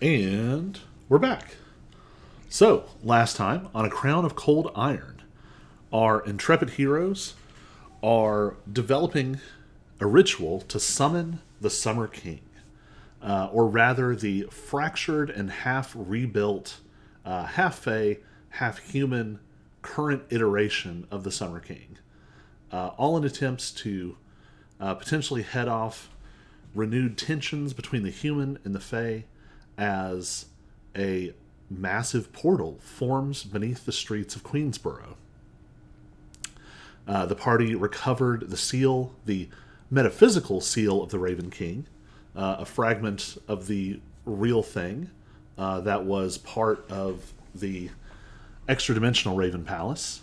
And we're back. So, last time, on A Crown of Cold Iron, our intrepid heroes are developing a ritual to summon the Summer King, or rather, the fractured and half rebuilt, half Fey, half human current iteration of the Summer King, all in attempts to potentially head off renewed tensions between the human and the Fae as a massive portal forms beneath the streets of Queensboro. The party recovered the seal, the metaphysical seal of the Raven King, a fragment of the real thing that was part of the extra dimensional Raven Palace.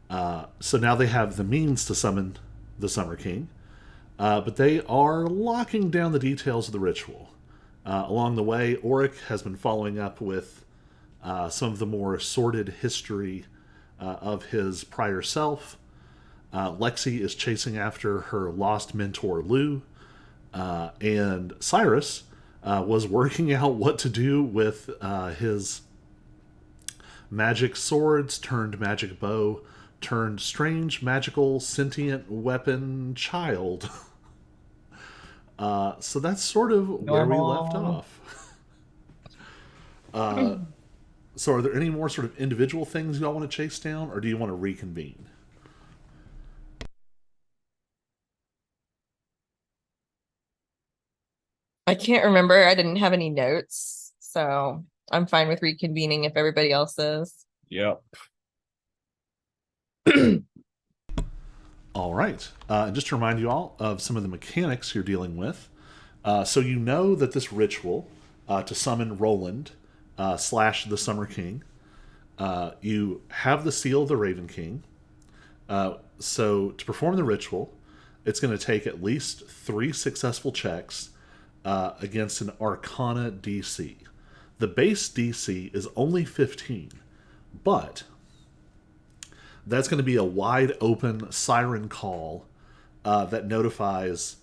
So now they have the means to summon the Summer King, but they are locking down the details of the ritual. Along the way, Auric has been following up with some of the more sordid history of his prior self. Lexi is chasing after her lost mentor, Lou. And Cyrus was working out what to do with his magic swords turned magic bow turned strange magical sentient weapon child. So that's sort of where we left Normal. off. So are there any more sort of individual things y'all want to chase down, or do you want to reconvene? I can't remember. I didn't have any notes, so I'm fine with reconvening if everybody else is. Yep. All right. Just to remind you all of some of the mechanics you're dealing with. So you know that this ritual to summon Roland slash the Summer King, you have the seal of the Raven King. So to perform the ritual, it's going to take at least 3 successful checks against an Arcana DC. The base DC is only 15, but that's going to be a wide open siren call that notifies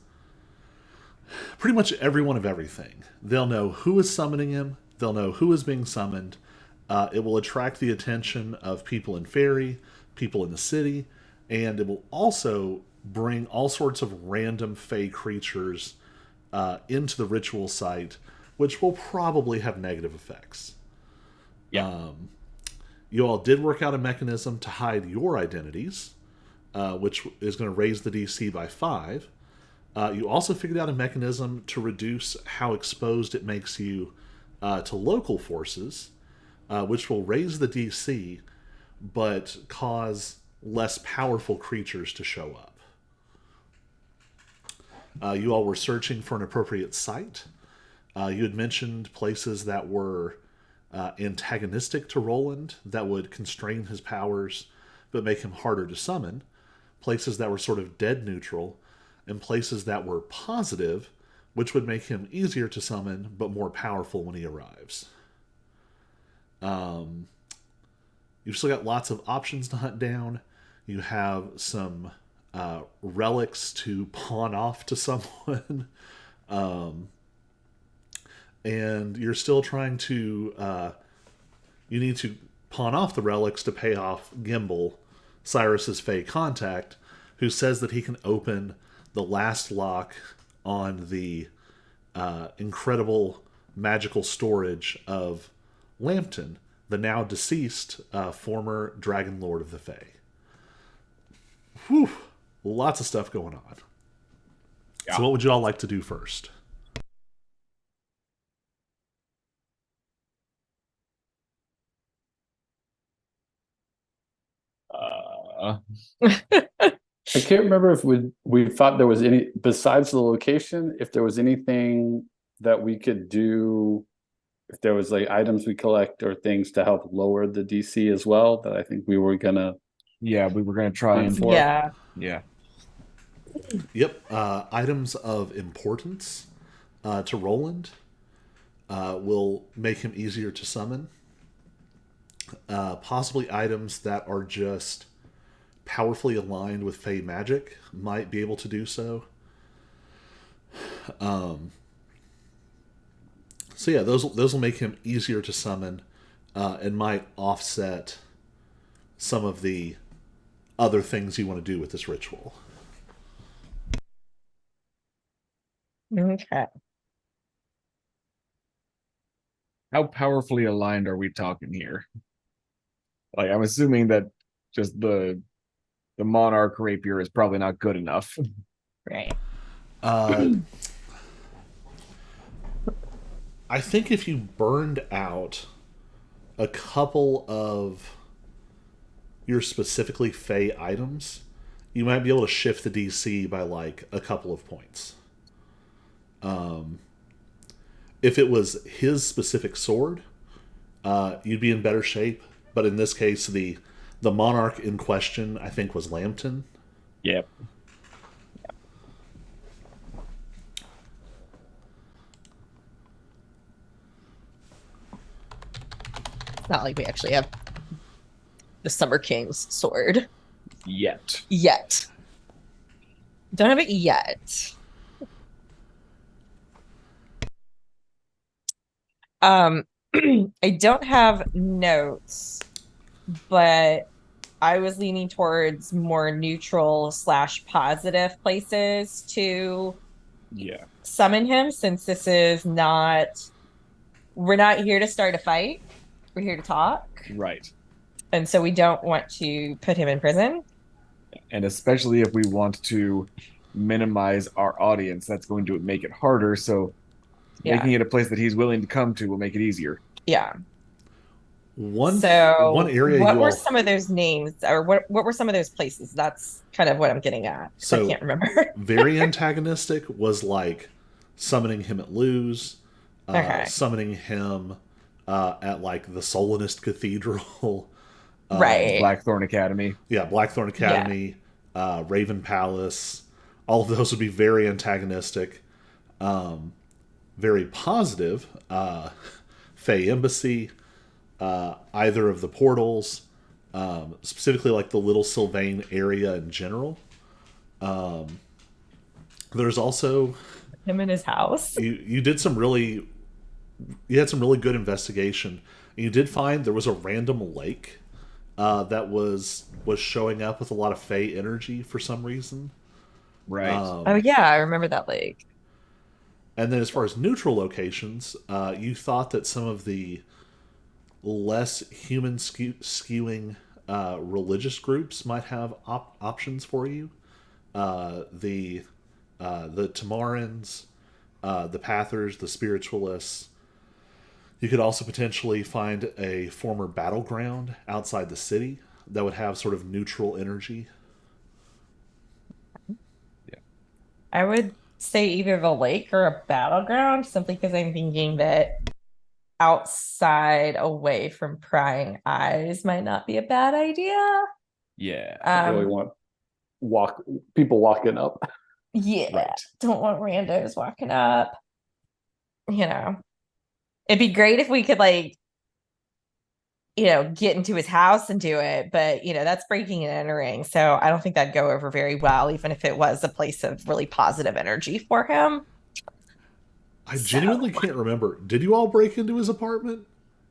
pretty much everyone of everything. They'll know who is summoning him, they'll know who is being summoned. It will attract the attention of people in Fairy, people in the city, and it will also bring all sorts of random fey creatures into the ritual site, which will probably have negative effects. Yep. You all did work out a mechanism to hide your identities, which is going to raise the DC by 5. You also figured out a mechanism to reduce how exposed it makes you to local forces, which will raise the DC but cause less powerful creatures to show up. You all were searching for an appropriate site. You had mentioned places that were antagonistic to Roland, that would constrain his powers but make him harder to summon, places that were sort of dead neutral, and places that were positive, which would make him easier to summon but more powerful when he arrives. You've still got lots of options to hunt down. You have some relics to pawn off to someone. And you're still trying to. You need to pawn off the relics to pay off Gimbal, Cyrus's Fey contact, who says that he can open the last lock on the incredible magical storage of Lambton, the now deceased former Dragon Lord of the Fae. Whew, lots of stuff going on. Yeah. So, what would you all like to do first? Uh, I can't remember if we thought there was any besides the location, if there was anything that we could do, if there was like items we collect or things to help lower the DC as well, that I think we were gonna yeah, we were gonna try hunt and for. Yeah. yeah. Yep, items of importance to Roland will make him easier to summon. Possibly items that are just powerfully aligned with Fey magic might be able to do so. So yeah, those will make him easier to summon, and might offset some of the other things you want to do with this ritual. Okay. How powerfully aligned are we talking here? Like, I'm assuming that just the monarch rapier is probably not good enough. Right. I think if you burned out a couple of your specifically Fey items, you might be able to shift the DC by like a couple of points. If it was his specific sword, you'd be in better shape. But in this case, the monarch in question, I think, was Lambton. Yep. It's not like we actually have the Summer King's sword Yet. yet. Don't have it yet. I don't have notes, but I was leaning towards more neutral / positive places to Yeah. summon him, since this is not, we're not here to start a fight. We're here to talk. Right. And so we don't want to put him in prison. And especially if we want to minimize our audience, that's going to make it harder. So making it a place that he's willing to come to will make it easier. Yeah. One So area what you were all some of those names, or what were some of those places? That's kind of what I'm getting at. So I So- can't remember. very antagonistic was like summoning him at Luz, Okay. summoning him at like the Solinist Cathedral. Right. Blackthorn Academy. Yeah, Blackthorn Academy, Raven Palace. All of those would be very antagonistic. Very positive. Fey Embassy, either of the portals, specifically like the Little Sylvain area in general. There's also Him in his house. you did some really you had some really good investigation. And you did find there was a random lake that was showing up with a lot of Fey energy for some reason. Right. Oh yeah, I remember that lake. And then as far as neutral locations, you thought that some of the less human skewing religious groups might have options for you. The Tamarins, the Pathers, the Spiritualists. You could also potentially find a former battleground outside the city that would have sort of neutral energy. I would say either the lake or a battleground, simply because I'm thinking that outside, away from prying eyes, might not be a bad idea. Yeah. I really want people walking up. Yeah, Right. don't want randos walking up. You know, it'd be great if we could get into his house and do it, but that's breaking and entering. So I don't think that'd go over very well, even if it was a place of really positive energy for him. I genuinely can't remember. Did you all break into his apartment?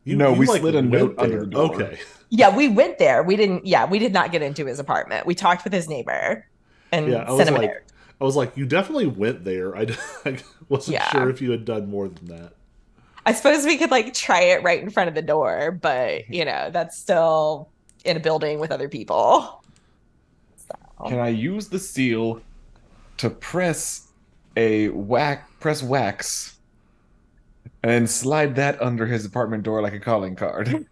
No, we slid a went note under there. the door. Okay. Yeah, we went there. We did not get into his apartment. We talked with his neighbor and Yeah, sent him a note. I was like, you definitely went there. I wasn't Yeah. sure if you had done more than that. I suppose we could try it right in front of the door, but that's still in a building with other people. So, Can I use the seal to press wax and then slide that under his apartment door like a calling card?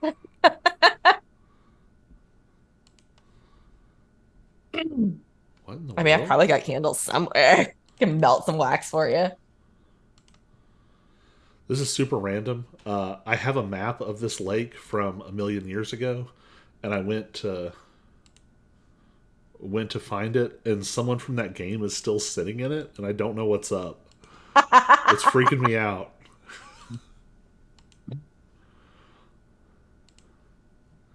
What in the I mean, I've world? probably got candles somewhere. Can melt some wax for you. This is super random. I have a map of this lake from a million years ago, and I went to find it, and someone from that game is still sitting in it, and I don't know what's up. It's freaking me out.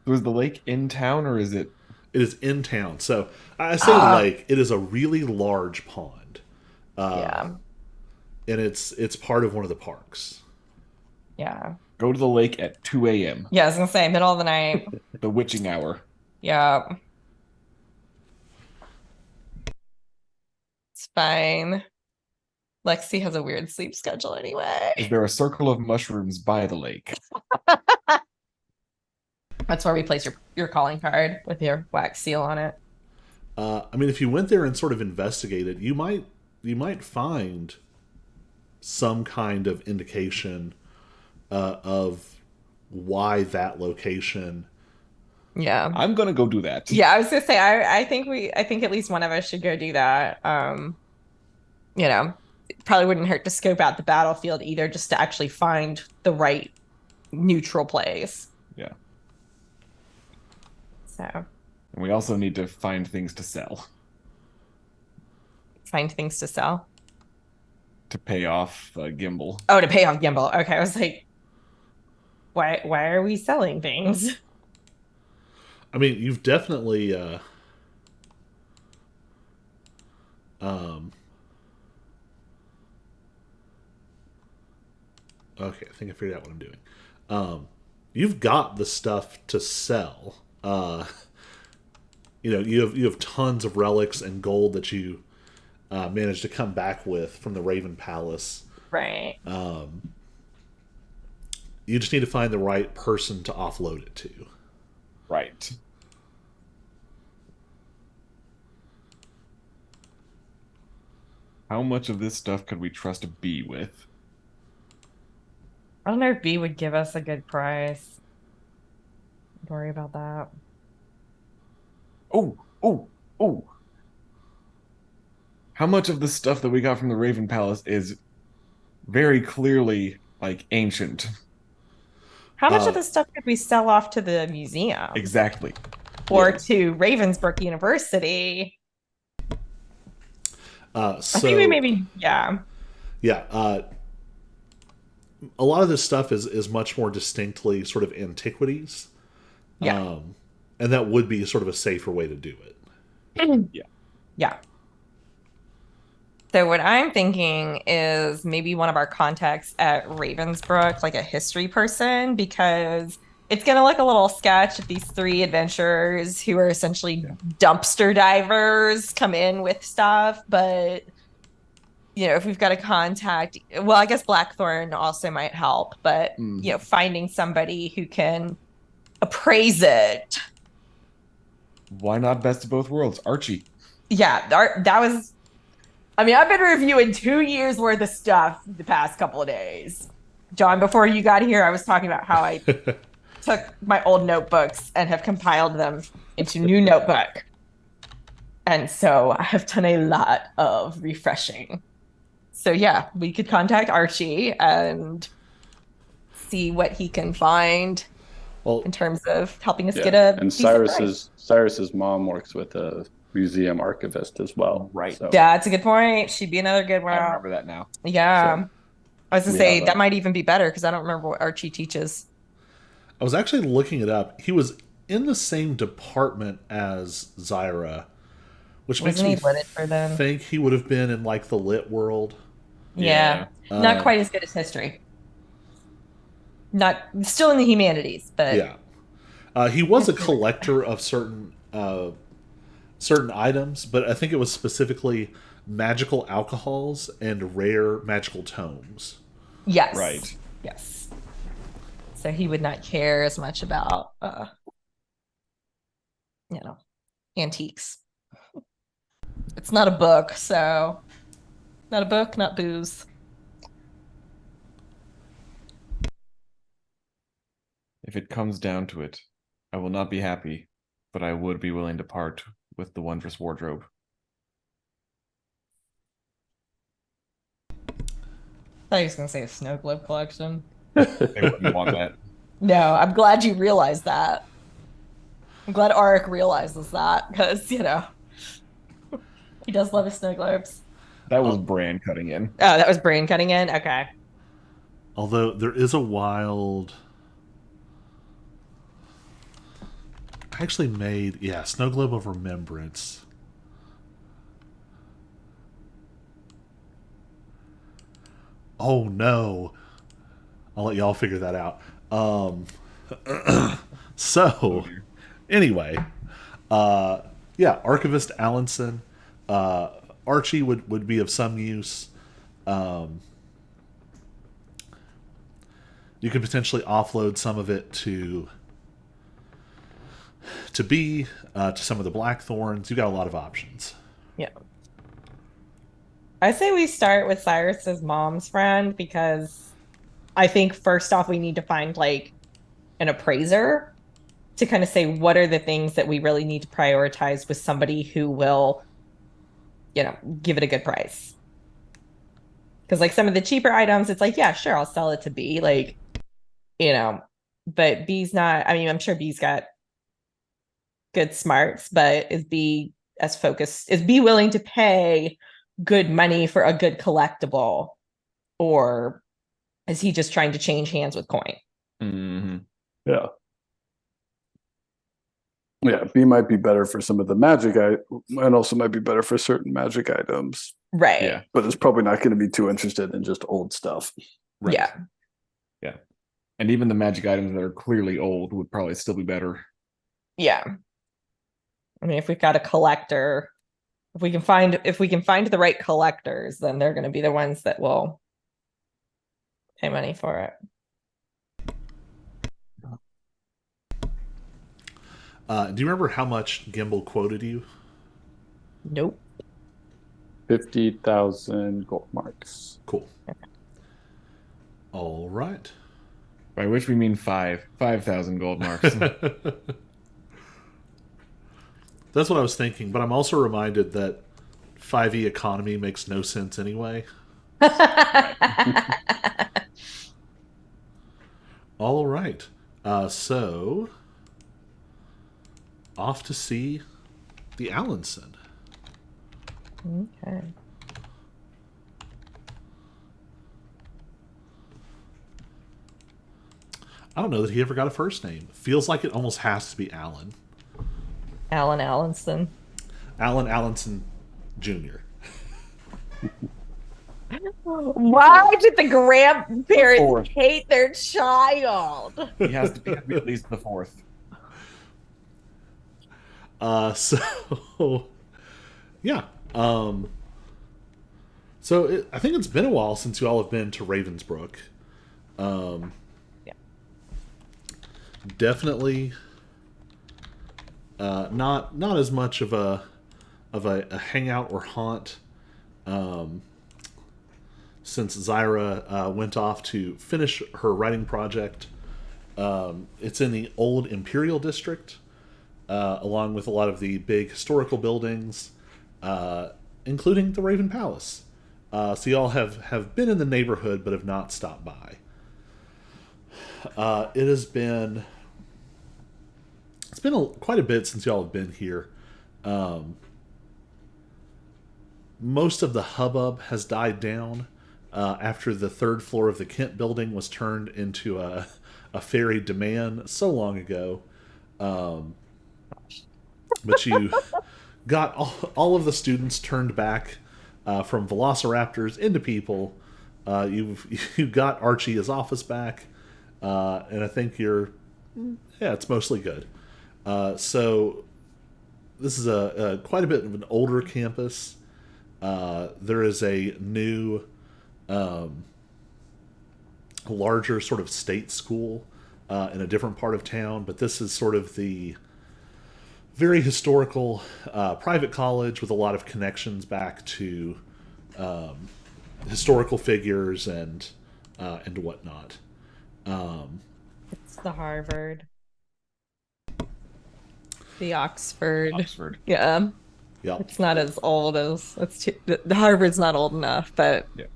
Was the lake in town or is it? It is in town, so I say lake. It is a really large pond, Yeah. and it's part of one of the parks. Yeah. Go to the lake at 2 a.m., Yeah, I was gonna say middle of the night. the witching hour. Yeah. It's fine. Lexi has a weird sleep schedule Is anyway. there a circle of mushrooms by the lake? That's where we place your calling card with your wax seal on it. I mean, if you went there and sort of investigated, you might find some kind of indication of why that location. Yeah. I'm gonna go do that. Yeah, I was gonna say I think at least one of us should go do that. You know, it probably wouldn't hurt to scope out the battlefield either, just to actually find the right neutral place. Yeah. So And we also need to find things to sell find things to sell. to pay off Gimbal. Oh, to pay off Gimbal. Okay, I was like, why are we selling things? I mean, you've definitely. Okay, I think I figured out what I'm doing. You've got the stuff to sell. You have tons of relics and gold that you managed to come back with from the Raven Palace. Right. You just need to find the right person to offload it to. Right. How much of this stuff could we trust B with? I don't know if B would give us a good price. Don't worry about that. Oh, oh, oh. How much of the stuff that we got from the Raven Palace is very clearly like ancient? How much of this stuff could we sell off to the museum Exactly. or Yeah. to Ravensbrook University? So, I think we maybe, yeah. Yeah, a lot of this stuff is much more distinctly sort of antiquities. Yeah. And that would be sort of a safer way to do it. Yeah. Yeah. So what I'm thinking is maybe one of our contacts at Ravensbrook, like a history person, because it's going to look a little sketch if these three adventurers who are essentially dumpster divers come in with stuff. But, if we've got a contact, well, I guess Blackthorn also might help, but, finding somebody who can appraise it. Why not best of both worlds? Archie. Yeah, that was. I mean, I've been reviewing 2 years worth of stuff the past couple of days. John, before you got here, I was talking about how I took my old notebooks and have compiled them into new notebook. And so I have done a lot of refreshing. So yeah, we could contact Archie and see what he can find Well, in terms of helping us Yeah. get a And decent price. Cyrus's mom works with a museum archivist as well. Right. So That's a good point. She'd be another good one. I remember that now. Yeah. So, I was gonna we say have that a- might even be better because I don't remember what Archie teaches. I was actually looking it up. He was in the same department as Zyra, which Wasn't makes he me literature then? think he would have been in like the lit world. Yeah. Not Uh, quite as good as history. Not still in the humanities, but Yeah. He was a collector of certain items, but I think it was specifically magical alcohols and rare magical tomes. yes. Right. Yes. So he would not care as much about antiques. It's not a book, so not a book, not booze. If it comes down to it, I will not be happy, but I would be willing to part with the wondrous wardrobe. I thought he was gonna say a snow globe collection. They wouldn't want that. No, I'm glad you realized that. I'm glad Arik realizes that because, he does love his snow globes. That was Bran cutting in. Oh, that was brain cutting in? Okay. Although there is a wild. I actually made, Snow Globe of Remembrance. Oh no. I'll let y'all figure that out. So, Oh, dear. anyway, yeah, Archivist Allenson. Archie would be of some use. You could potentially offload some of it to B, to some of the Blackthorns. You got a lot of options. Yeah. I say we start with Cyrus's mom's friend because I think first off we need to find like an appraiser to kind of say what are the things that we really need to prioritize with somebody who will, give it a good price. Because like some of the cheaper items, it's like, yeah, sure, I'll sell it to B. Like, you know, but B's not, I mean, I'm sure B's got good smarts, but is B as focused? Is B willing to pay good money for a good collectible? Or is he just trying to change hands with coin? Mm-hmm. Yeah. Yeah, B might be better for some of the magic, and also might be better for certain magic items, Right. Yeah. but it's probably not going to be too interested in just old stuff. Right. Yeah. Yeah. And even the magic items that are clearly old would probably still be better. Yeah. I mean, if we've got a collector, if we can find the right collectors, then they're going to be the ones that will pay money for it. Do you remember how much Gimbal quoted you? Nope. 50,000 gold marks. Cool. All right. By which we mean 5,000 gold marks. That's what I was thinking, but I'm also reminded that 5e economy makes no sense anyway. All right. So, off to see the Allenson. Okay. I don't know that he ever got a first name. Feels like it almost has to be Alan. Alan Allenson. Alan Allenson Jr. Why did the grandparents Fourth. hate their child? He has to be at least the fourth. So, yeah. So I think it's been a while since you all have been to Ravensbrook. Yeah. Definitely not as much of a hangout or haunt, since Zyra went off to finish her writing project. It's in the old Imperial District, along with a lot of the big historical buildings, including the Raven Palace. So y'all have been in the neighborhood but have not stopped by. It has been... It's been quite a bit since y'all have been here. Most of the hubbub has died down after the third floor of the Kent building was turned into a fairy demand so long ago. But you got all of the students turned back from velociraptors into people. You got Archie his office back, and I think it's mostly good. So this is a quite a bit of an older campus. There is a new, larger sort of state school in a different part of town, but this is sort of the very historical private college with a lot of connections back to historical figures and whatnot. It's the Harvard. The Oxford. Yeah. Yeah. It's not as old as the Harvard's not old enough, but Yeah.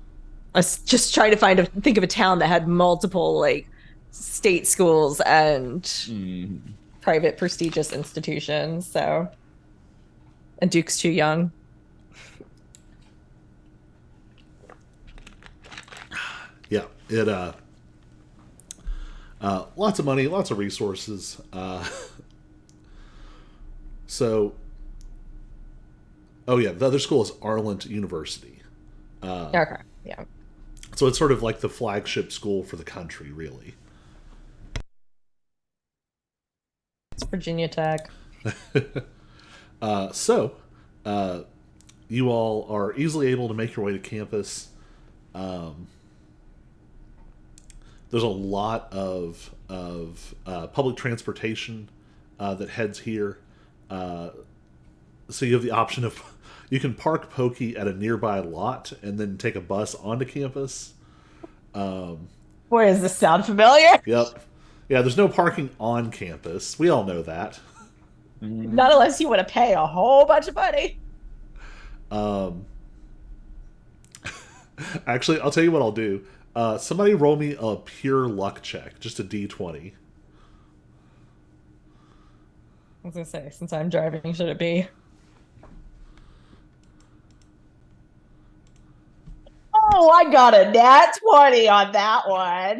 I was just trying to think of a town that had multiple like state schools and private prestigious institutions. So, and Duke's too young. Yeah, it lots of money, lots of resources. So, oh yeah, the other school is Arlent University. Okay, yeah. So it's sort of like the flagship school for the country, really. It's Virginia Tech. So, you all are easily able to make your way to campus. There's a lot of public transportation that heads here. So you have the option of you can park Pokey at a nearby lot and then take a bus onto campus. Boy, does this sound familiar? Yep. Yeah, there's no parking on campus. We all know that. Not unless you want to pay a whole bunch of money. Actually, I'll tell you what I'll do. Somebody roll me a pure luck check, just a d20. I was gonna say, since I'm driving, should it be? Oh, I got a nat 20 on that one.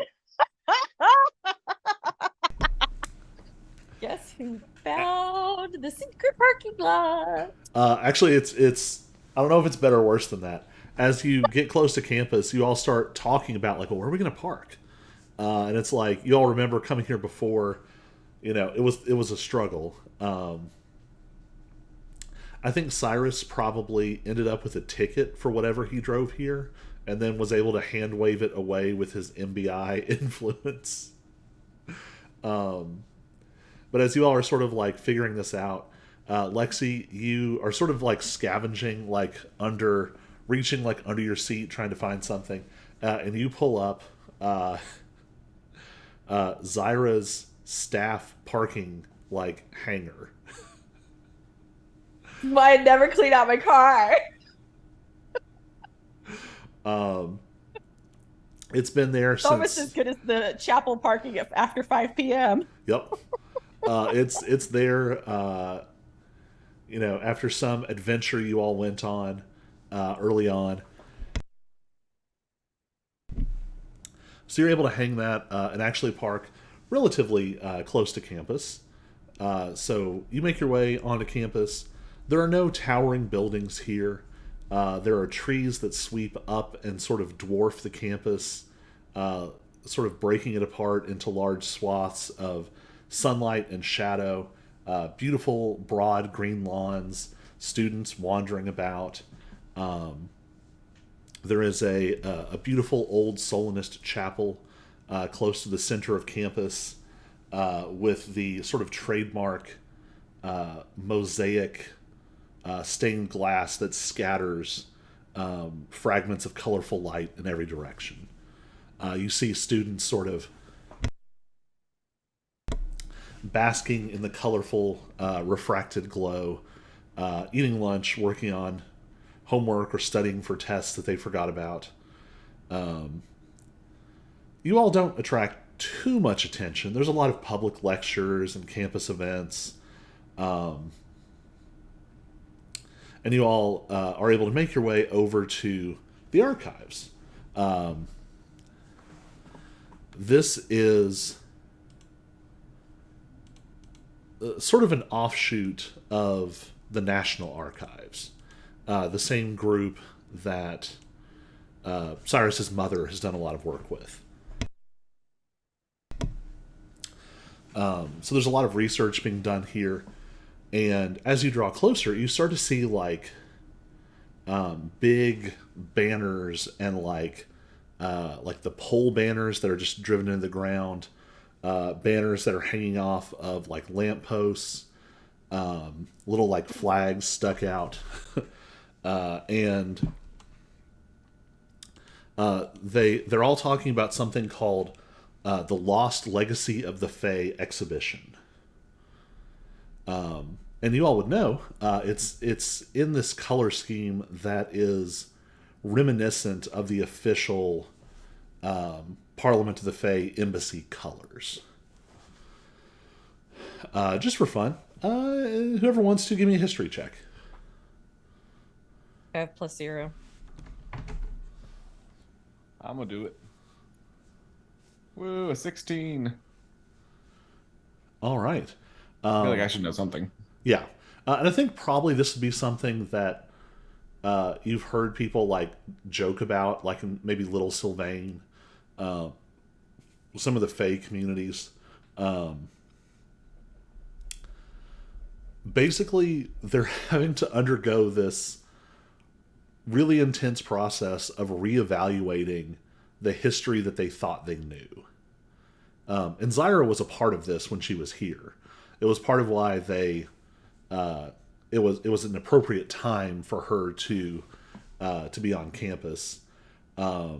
Guess who found the secret parking lot? Actually, it's I don't know if it's better or worse than that. As you get close to campus, you all start talking about like, well, where are we going to park? And it's like you all remember coming here before. You know, it was a struggle. I think Cyrus probably ended up with a ticket for whatever he drove here, and then was able to hand wave it away with his MBI influence. But as you all are sort of like figuring this out, Lexi, you are sort of like scavenging, like reaching like under your seat, trying to find something, and you pull up Zyra's staff parking like hangar. Might never clean out my car. It's been there It's almost since. as good as the chapel parking after 5 p.m. Yep. It's there. You know, after some adventure you all went on early on. So you're able to hang that and actually park relatively close to campus. So you make your way onto campus. There are no towering buildings here. There are trees that sweep up and sort of dwarf the campus, sort of breaking it apart into large swaths of sunlight and shadow. Beautiful, broad green lawns, students wandering about. There is a beautiful old Solinist chapel close to the center of campus with the sort of trademark mosaic stained glass that scatters fragments of colorful light in every direction. You see students sort of basking in the colorful, refracted glow, eating lunch, working on homework, or studying for tests that they forgot about. You all don't attract too much attention. There's a lot of public lectures and campus events. And you all are able to make your way over to the archives. This is sort of an offshoot of the National Archives, the same group that Cyrus's mother has done a lot of work with. So there's a lot of research being done here. And as you draw closer, you start to see like big banners and like the pole banners that are just driven into the ground, banners that are hanging off of like lampposts, little like flags stuck out, and they're all talking about something called the Lost Legacy of the Fae exhibition. And you all would know it's in this color scheme that is reminiscent of the official Parliament of the Fae embassy colors. Just for fun, whoever wants to give me a history check. I have +0. I'm gonna do it. Woo, a 16. All right. I feel like I should know something. Yeah. And I think probably this would be something that You've heard people like joke about, like in maybe Little Sylvain, some of the Fae communities. Basically, they're having to undergo this really intense process of reevaluating the history that they thought they knew. And Zyra was a part of this when she was here. It was part of why they it was an appropriate time for her to be on campus. They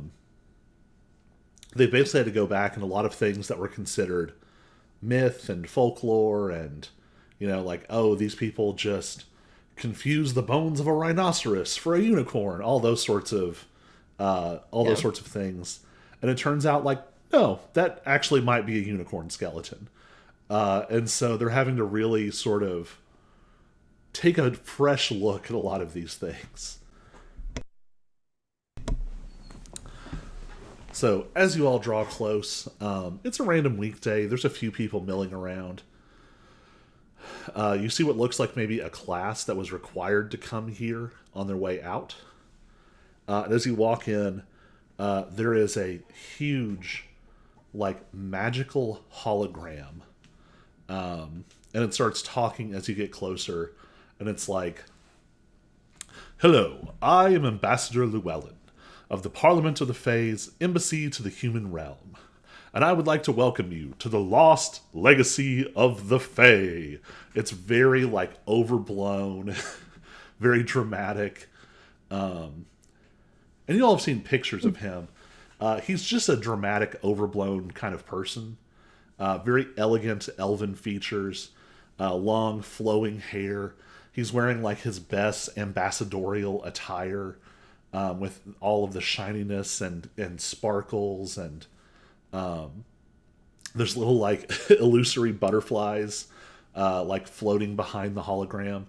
basically had to go back, and a lot of things that were considered myth and folklore, and like, oh, these people just confuse the bones of a rhinoceros for a unicorn, all those sorts of those sorts of things. And it turns out, like, no, that actually might be a unicorn skeleton. And so they're having to really sort of take a fresh look at a lot of these things. So as you all draw close, it's a random weekday. There's a few people milling around. You see what looks like maybe a class that was required to come here on their way out. And as you walk in, there is a huge, like, magical hologram. And it starts talking as you get closer. And it's like, "Hello, I am Ambassador Llewellyn of the Parliament of the Fays, Embassy to the Human Realm. And I would like to welcome you to the Lost Legacy of the Fae." It's very, like, overblown, very dramatic. And you all have seen pictures of him. He's just a dramatic, overblown kind of person. Very elegant elven features, long flowing hair. He's wearing, like, his best ambassadorial attire, with all of the shininess and sparkles, and there's little, like, illusory butterflies like floating behind the hologram.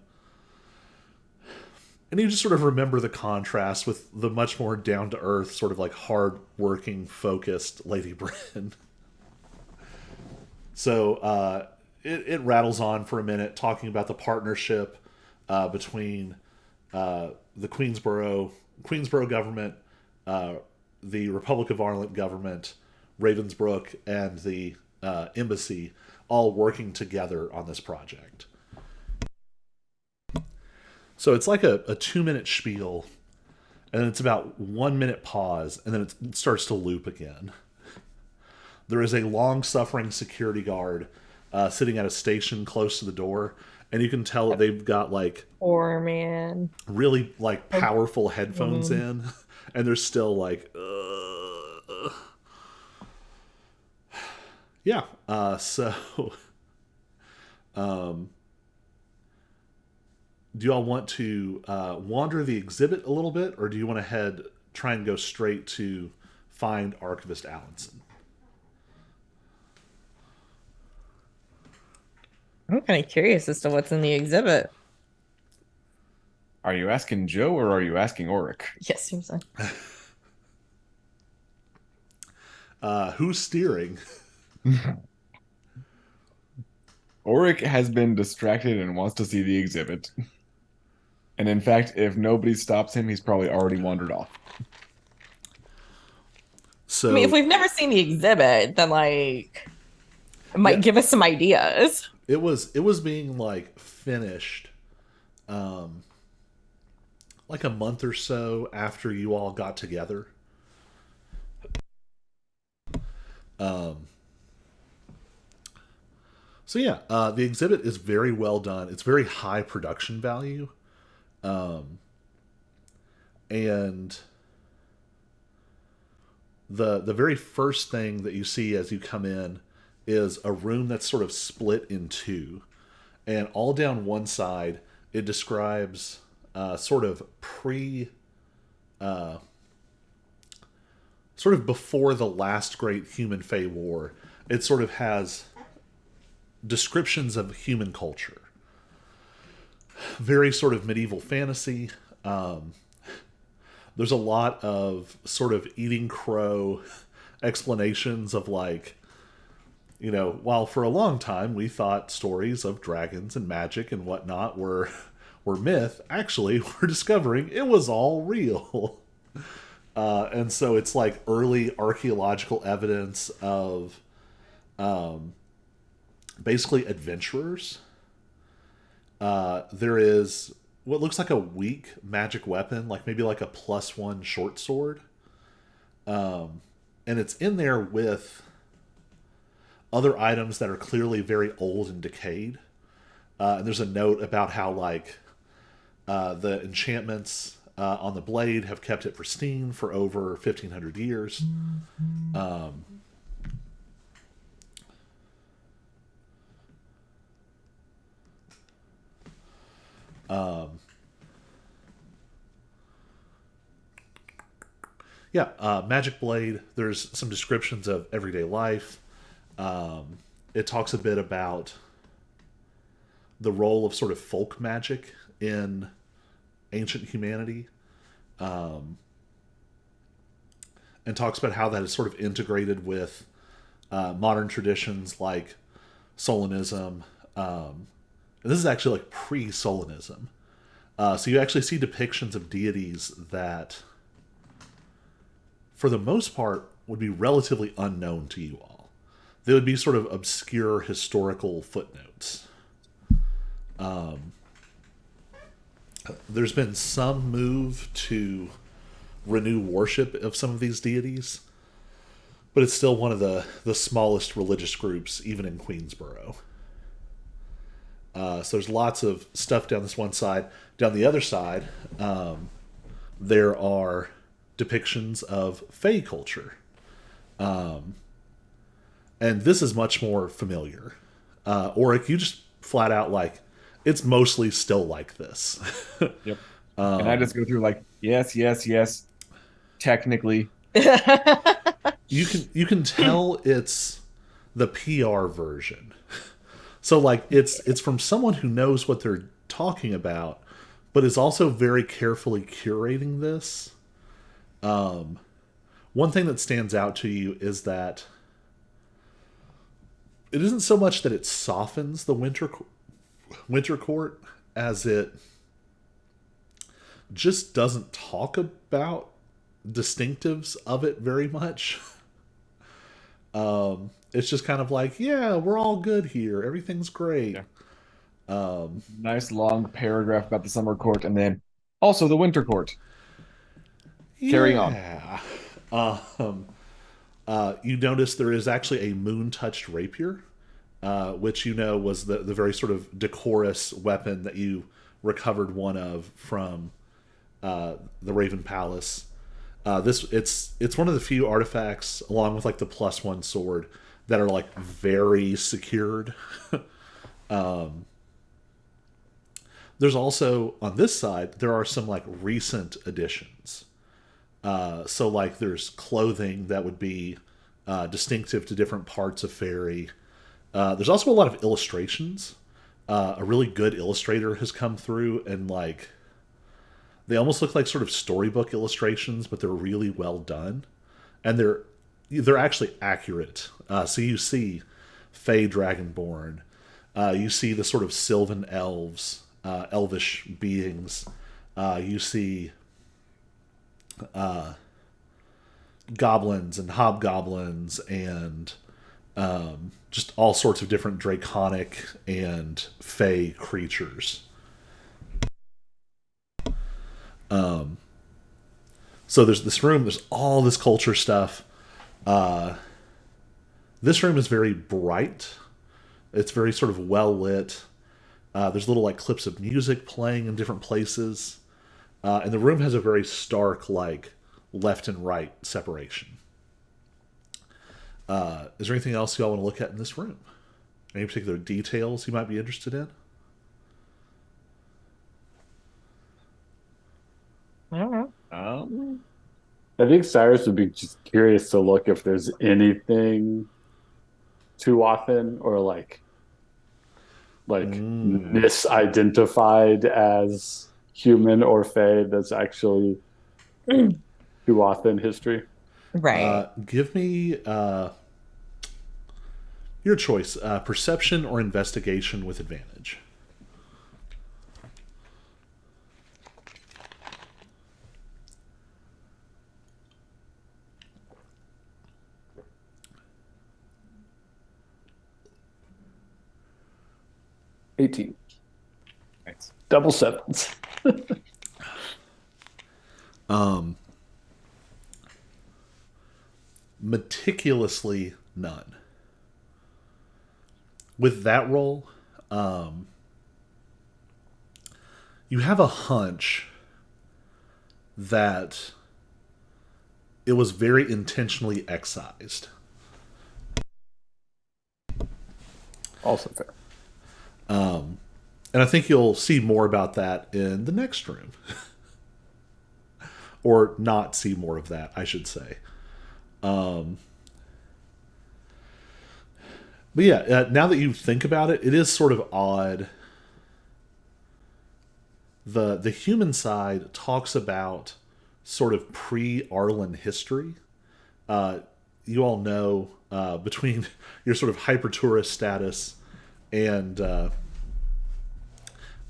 And you just sort of remember the contrast with the much more down-to-earth, sort of like hard-working, focused Lady Bryn. So it rattles on for a minute, talking about the partnership between the Queensborough government, the Republic of Ireland government, Ravensbrook, and the embassy, all working together on this project. So it's like a 2-minute spiel, and then it's about 1 minute pause, and then it starts to loop again. There is a long-suffering security guard sitting at a station close to the door, and you can tell that they've got, like, Poor man. really, like, powerful headphones in, and they're still like, yeah. So, do you all want to wander the exhibit a little bit, or do you want to try and go straight to find Archivist Allinson? I'm kind of curious as to what's in the exhibit. Are you asking Joe or are you asking Auric? Yes, seriously. Who's steering? Auric has been distracted and wants to see the exhibit. And in fact, if nobody stops him, he's probably already wandered off. So, I mean, if we've never seen the exhibit, then, like, it might give us some ideas. it was being, like, finished like a month or so after you all got together. So yeah, the exhibit is very well done. It's very high production value. And the very first thing that you see as you come in is a room that's sort of split in two. And all down one side, it describes sort of sort of before the last great human Fae war. It sort of has descriptions of human culture. Very sort of medieval fantasy. There's a lot of sort of eating crow explanations of, like, while for a long time we thought stories of dragons and magic and whatnot were were myth, actually, we're discovering it was all real. And so it's like early archaeological evidence of basically adventurers. There is what looks like a weak magic weapon, like maybe like a +1 short sword. And it's in there with other items that are clearly very old and decayed. And there's a note about how like the enchantments on the blade have kept it pristine for over 1,500 years. Magic blade. There's some descriptions of everyday life. It talks a bit about the role of sort of folk magic in ancient humanity, and talks about how that is sort of integrated with modern traditions like Solonism. And this is actually like pre-Solonism. So you actually see depictions of deities that, for the most part, would be relatively unknown to you all. They would be sort of obscure historical footnotes. There's been some move to renew worship of some of these deities, but it's still one of the smallest religious groups, even in Queensboro. So there's lots of stuff down this one side. Down the other side, there are depictions of Fae culture. And this is much more familiar. Auric, you just flat out like, it's mostly still like this. Yep. And I just go through like, yes. Technically. You can tell it's the PR version. So like it's from someone who knows what they're talking about, but is also very carefully curating this. One thing that stands out to you is that it isn't so much that it softens the Winter Court as it just doesn't talk about distinctives of it very much. It's just kind of like, yeah, we're all good here. Everything's great. Yeah. Nice long paragraph about the summer court and then also the winter court. Carry on. You notice there is actually a moon-touched rapier, which you know was the very sort of decorous weapon that you recovered one of from the Raven Palace. It's one of the few artifacts, along with like the +1 sword, that are like very secured. There's also on this side there are some like recent additions. So like there's clothing that would be distinctive to different parts of Fairy. There's also a lot of illustrations. A really good illustrator has come through and like they almost look like sort of storybook illustrations, but they're really well done, and they're actually accurate. So you see Fae Dragonborn, you see the sort of Sylvan elves, elvish beings. You see goblins and hobgoblins and just all sorts of different draconic and Fae creatures. So there's this room, there's all this culture stuff. This room is very bright. It's very sort of well lit. There's little like clips of music playing in different places. And the room has a very stark like left and right separation. Is there anything else y'all want to look at in this room? Any particular details you might be interested in? I don't know. I think Cyrus would be just curious to look if there's anything too often or like misidentified as human or Fae that's actually too often history. Right. Give me your choice: perception or investigation with advantage. 18. Nice. Double sevens. Meticulously none. With that roll, you have a hunch that it was very intentionally excised. Also fair. And I think you'll see more about that in the next room. Or not see more of that, I should say. But yeah, now that you think about it, it is sort of odd. The human side talks about sort of pre-Arlen history. You all know between your sort of hyper tourist status and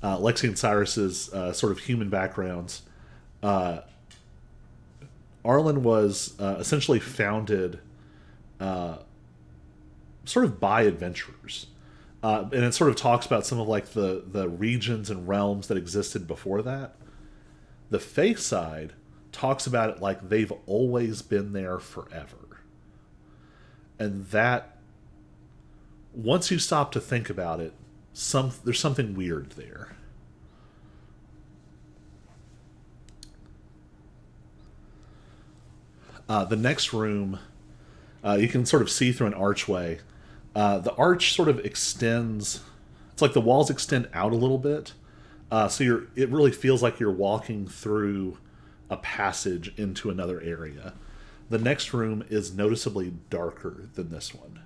Lexi and Cyrus's sort of human backgrounds, Arlen was essentially founded sort of by adventurers. And it sort of talks about some of like the regions and realms that existed before that. The Fae side talks about it like they've always been there forever. And that, once you stop to think about it, there's something weird there. The next room, you can sort of see through an archway. The arch sort of extends. It's like the walls extend out a little bit, so it really feels like you're walking through a passage into another area. The next room is noticeably darker than this one.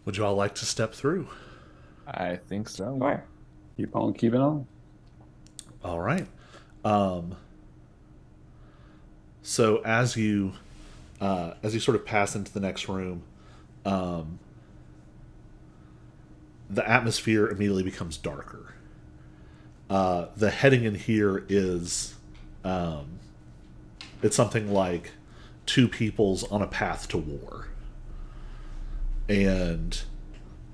Would you all like to step through? I think so. Sure. Keep on keeping on. All right. So as you sort of pass into the next room, the atmosphere immediately becomes darker. The heading in here is, it's something like two peoples on a path to war. And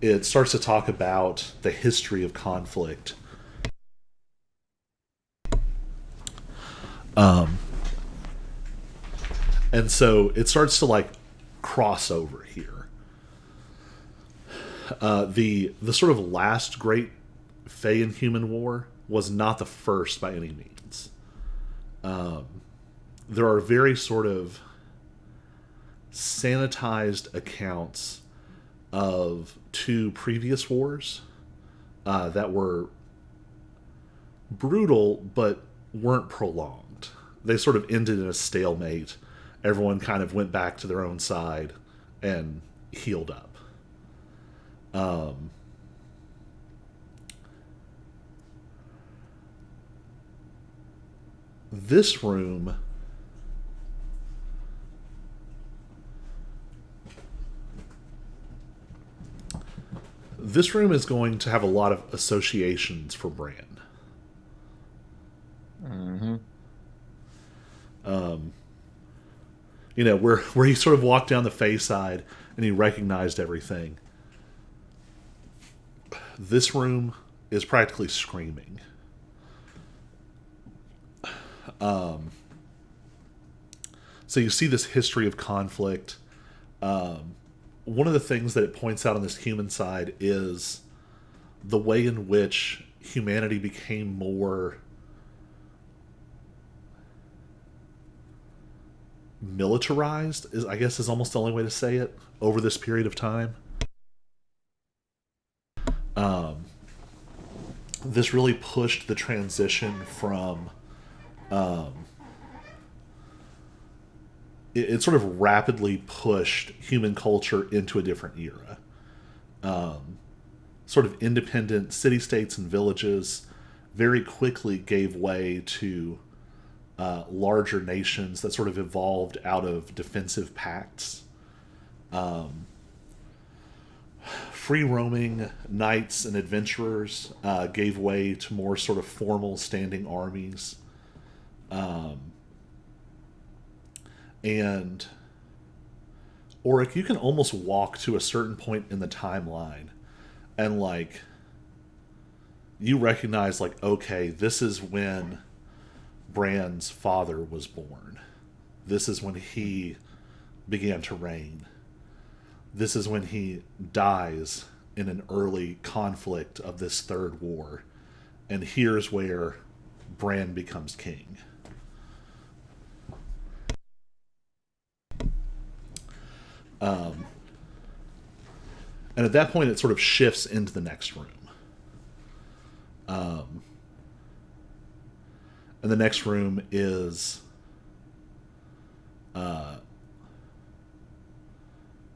it starts to talk about the history of conflict. And so it starts to like cross over here. The sort of last great Fae and human war was not the first by any means. There are very sort of sanitized accounts of two previous wars that were brutal but weren't prolonged. They sort of ended in a stalemate. Everyone kind of went back to their own side and healed up. This room is going to have a lot of associations for Bran. Mm-hmm. You know, where he sort of walked down the Fae side and he recognized everything. This room is practically screaming. So you see this history of conflict. One of the things that it points out on this human side is the way in which humanity became more militarized, I guess is almost the only way to say it, over this period of time. This really pushed the transition from it sort of rapidly pushed human culture into a different era. Sort of independent city-states and villages very quickly gave way to larger nations that sort of evolved out of defensive pacts. Free roaming knights and adventurers gave way to more sort of formal standing armies. And Auric, you can almost walk to a certain point in the timeline and like you recognize like, okay, this is when Bran's father was born. This is when he began to reign. This is when he dies in an early conflict of this third war. And here's where Bran becomes king. And at that point, it sort of shifts into the next room. And the next room is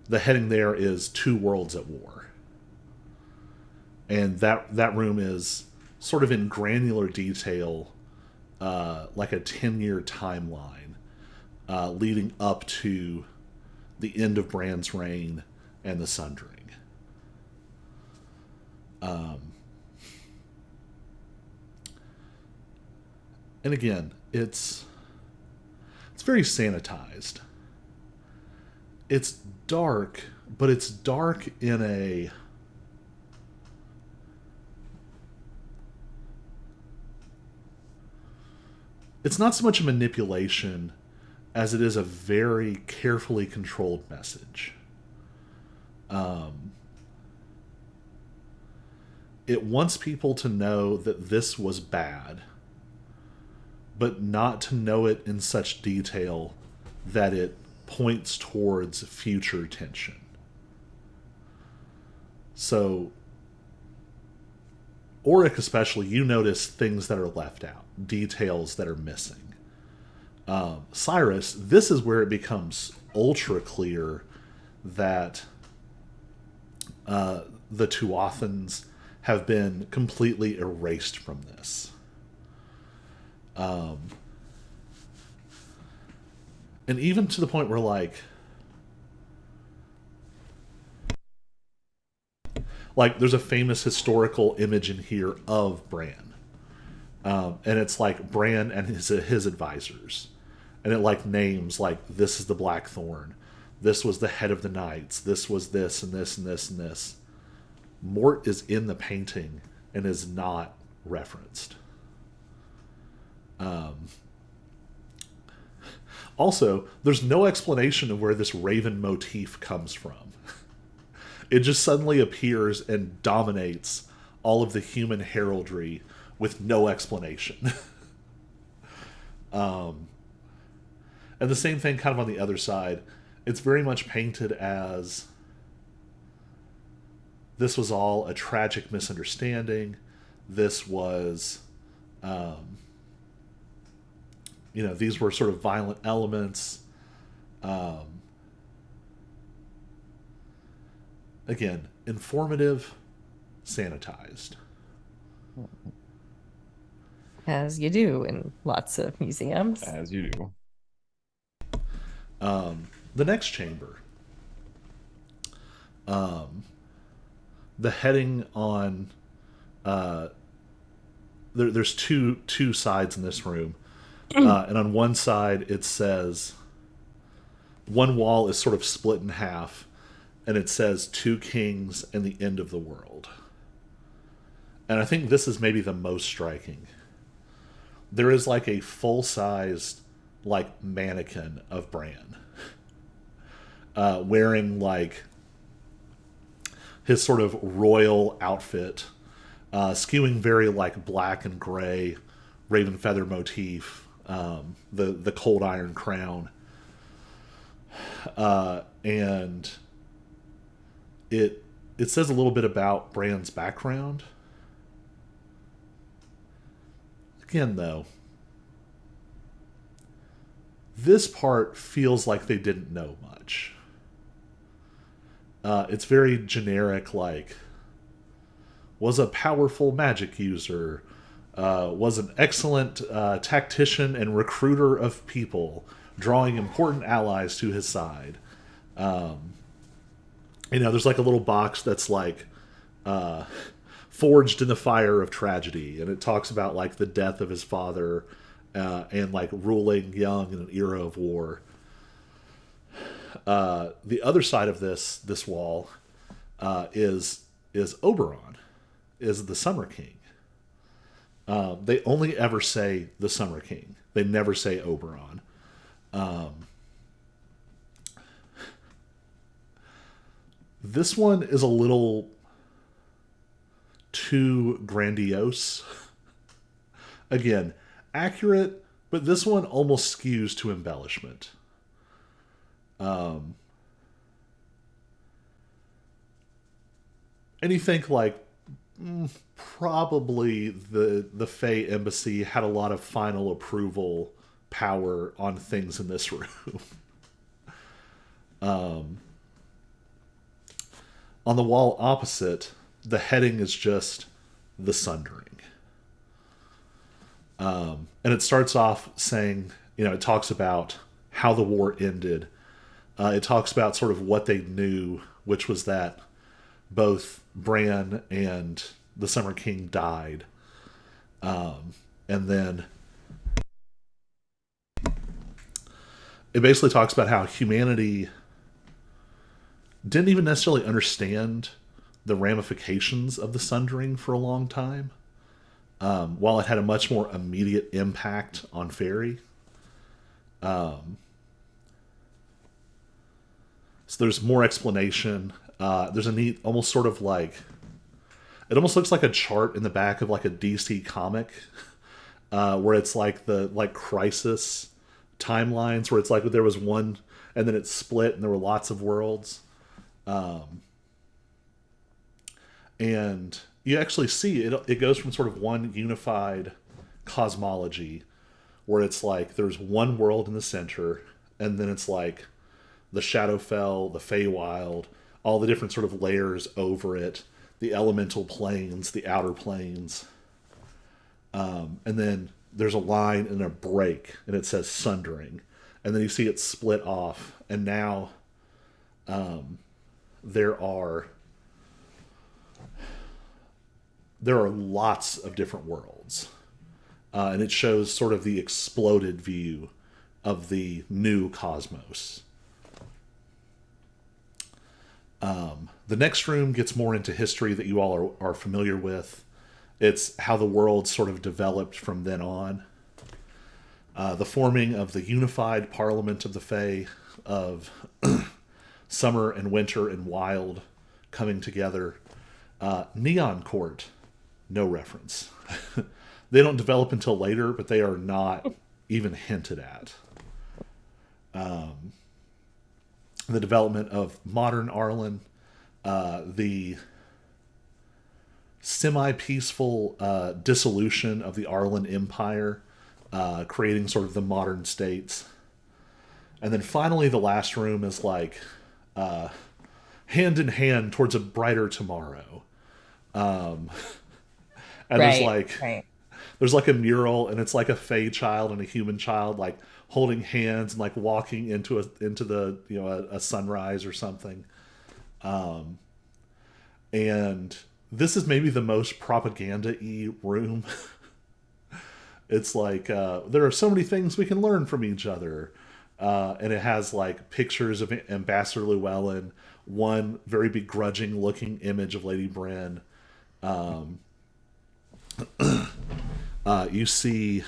the heading there is Two Worlds at War. And that room is sort of in granular detail, like a 10-year timeline leading up to the end of Bran's reign and the Sundering. And again, it's very sanitized. It's dark, but it's dark in a it's not so much a manipulation as it is a very carefully controlled message. It wants people to know that this was bad, but not to know it in such detail that it points towards future tension. So, Auric especially, you notice things that are left out, details that are missing. Cyrus, this is where it becomes ultra clear that the Tuathans have been completely erased from this. And even to the point where, like there's a famous historical image in here of Bran. And it's like Bran and his advisors. And it like names like, this is the Blackthorn. This was the head of the knights. This was this and this and this and this. Mort is in the painting and is not referenced. Also, there's no explanation of where this raven motif comes from. It just suddenly appears and dominates all of the human heraldry with no explanation. And the same thing kind of on the other side. It's very much painted as this was all a tragic misunderstanding. This was, these were sort of violent elements. Again, informative, sanitized. As you do in lots of museums. As you do. The next chamber. The heading on there's two sides in this room. And on one side it says one wall is sort of split in half and it says Two Kings and the End of the World. And I think this is maybe the most striking. There is like a full-sized like mannequin of Bran wearing like his sort of royal outfit, skewing very like black and gray, raven feather motif, the cold iron crown, and it says a little bit about Bran's background. Again, though, this part feels like they didn't know much. It's very generic, like, was a powerful magic user, was an excellent tactician and recruiter of people, drawing important allies to his side. There's like a little box that's like forged in the fire of tragedy, and it talks about like the death of his father and like ruling young in an era of war. The other side of this wall is Oberon, is the Summer King. They only ever say the Summer King. They never say Oberon. This one is a little too grandiose. Again, accurate, but this one almost skews to embellishment. And you think like probably the Fey embassy had a lot of final approval power on things in this room. On the wall opposite, the heading is just the Sundering. And it starts off saying, it talks about how the war ended. It talks about sort of what they knew, which was that both Bran and the Summer King died. And then it basically talks about how humanity didn't even necessarily understand the ramifications of the Sundering for a long time, while it had a much more immediate impact on Fairy. So there's more explanation. There's a neat, almost sort of like, it almost looks like a chart in the back of like a DC comic, where it's like the crisis timelines, where it's like there was one and then it split and there were lots of worlds. And you actually see it goes from sort of one unified cosmology where it's like there's one world in the center, and then it's like the Shadowfell, the Feywild, all the different sort of layers over it, the elemental planes, the outer planes. And then there's a line and a break, and it says Sundering. And then you see it split off, and now there are lots of different worlds. And it shows sort of the exploded view of the new cosmos. The next room gets more into history that you all are familiar with. It's how the world sort of developed from then on. The forming of the unified Parliament of the Fae, of Summer and Winter and Wild coming together. Neon Court, no reference. They don't develop until later, but they are not even hinted at. The development of modern Arlen, the semi-peaceful dissolution of the Arlen Empire, creating sort of the modern states. And then finally the last room is like hand in hand towards a brighter tomorrow. And there's like a mural, and it's like a Fey child and a human child like holding hands and like walking into the a sunrise or something. And this is maybe the most propaganda-y room. It's like there are so many things we can learn from each other. And it has like pictures of Ambassador Llewellyn, one very begrudging looking image of Lady Brienne. You see